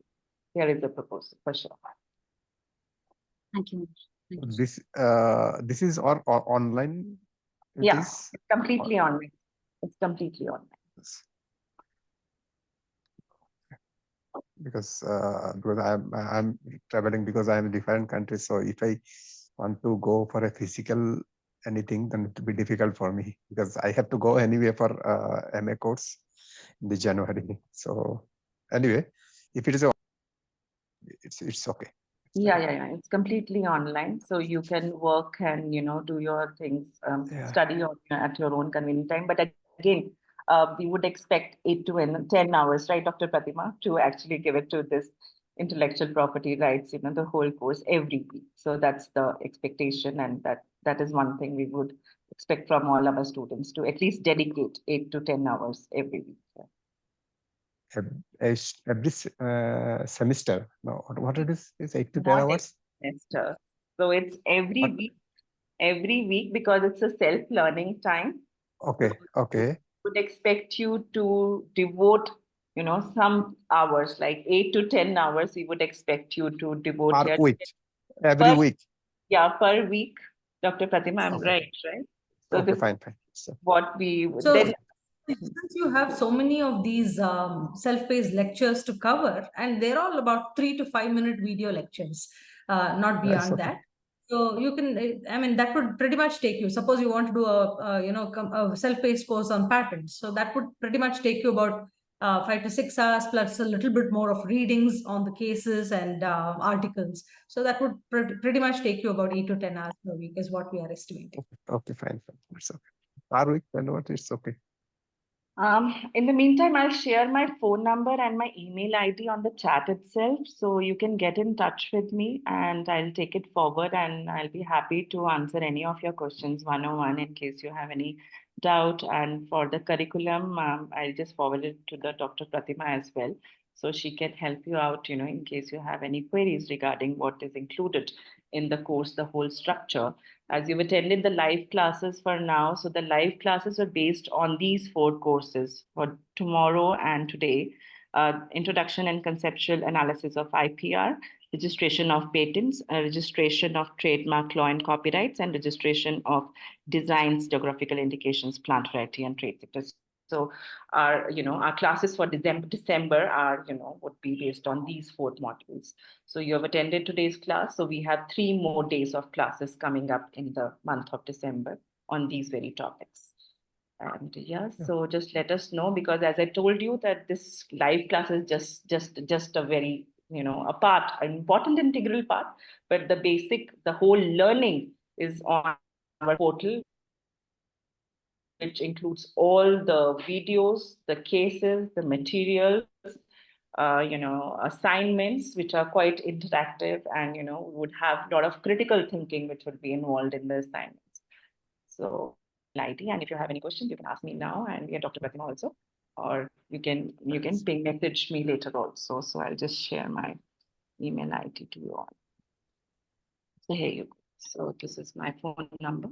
There is a proposal for sure. Thank you. Thank you. This is or online. It Yeah, is it's completely online. It's completely online. because I'm traveling because I'm in different countries. So if I want to go for a physical anything, then it will be difficult for me because I have to go anyway for MA course in the January. So anyway, if it is it's okay. Yeah. It's completely online. So you can work and, do your things, Yeah. study at your own convenient time. But again, we would expect 8 to 10 hours, right, Dr. Pratima, to actually give it to this intellectual property rights, the whole course every week. So that's the expectation. And that is one thing we would expect from all our students to at least dedicate 8 to 10 hours every week. Yeah. Every semester. No, what it is 8 to 10 Not every hours. semester. So it's every week because it's a self-learning time. Okay. Okay. Would expect you to devote, some hours, like 8 to 10 hours. We would expect you to devote Per here. week. Every week. Yeah, per week, Dr. Pratima, I'm Okay. right? So Okay, this fine. is what we would So then. since you have so many of these self-paced lectures to cover, and they're all about 3 to 5 minute video lectures, not That's beyond okay. that. So you can, I mean, that would pretty much take you. Suppose you want to do a self-paced course on patents, so that would pretty much take you about 5 to 6 hours plus a little bit more of readings on the cases and articles. So that would pretty much take you about 8 to 10 hours per week, is what we are estimating. Okay, fine. It's okay. Per week, then what? It's okay. In the meantime, I'll share my phone number and my email ID on the chat itself. So you can get in touch with me and I'll take it forward and I'll be happy to answer any of your questions one-on-one in case you have any doubt. And for the curriculum, I'll just forward it to the Dr. Pratima as well. So she can help you out, in case you have any queries regarding what is included in the course, the whole structure. As you've attended the live classes for now, so the live classes are based on these 4 courses for tomorrow and today. Introduction and Conceptual Analysis of IPR, Registration of Patents, Registration of Trademark Law and Copyrights, and Registration of Designs, Geographical Indications, Plant Variety, and Trade Sectors. So our classes for December are, would be based on these 4 modules. So you have attended today's class. So we have 3 more days of classes coming up in the month of December on these very topics. And so just let us know, because as I told you that this live class is just a very, a part, an important integral part, but the whole learning is on our portal, which includes all the videos, the cases, the materials, assignments, which are quite interactive and, would have a lot of critical thinking, which would be involved in the assignments. So, and if you have any questions, you can ask me now and Dr. Pratima also, or you can ping message me later also. So I'll just share my email ID to you all. So here you go. So this is my phone number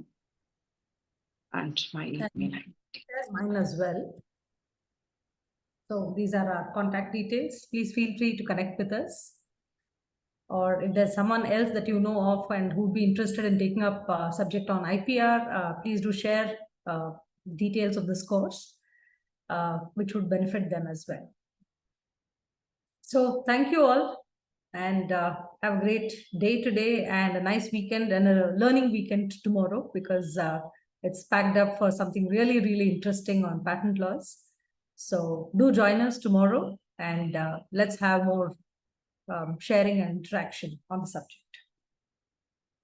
and my email ID. There's mine as well. So these are our contact details. Please feel free to connect with us. Or if there's someone else that you know of and who'd be interested in taking up a subject on IPR, please do share details of this course, which would benefit them as well. So thank you all, and have a great day today and a nice weekend and a learning weekend tomorrow, because it's packed up for something really, really interesting on patent laws. So do join us tomorrow and let's have more sharing and interaction on the subject.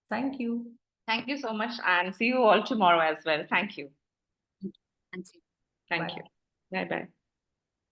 Thank you. Thank you so much, and see you all tomorrow as well. Thank you. Thank you. Thank Bye. you. Bye-bye.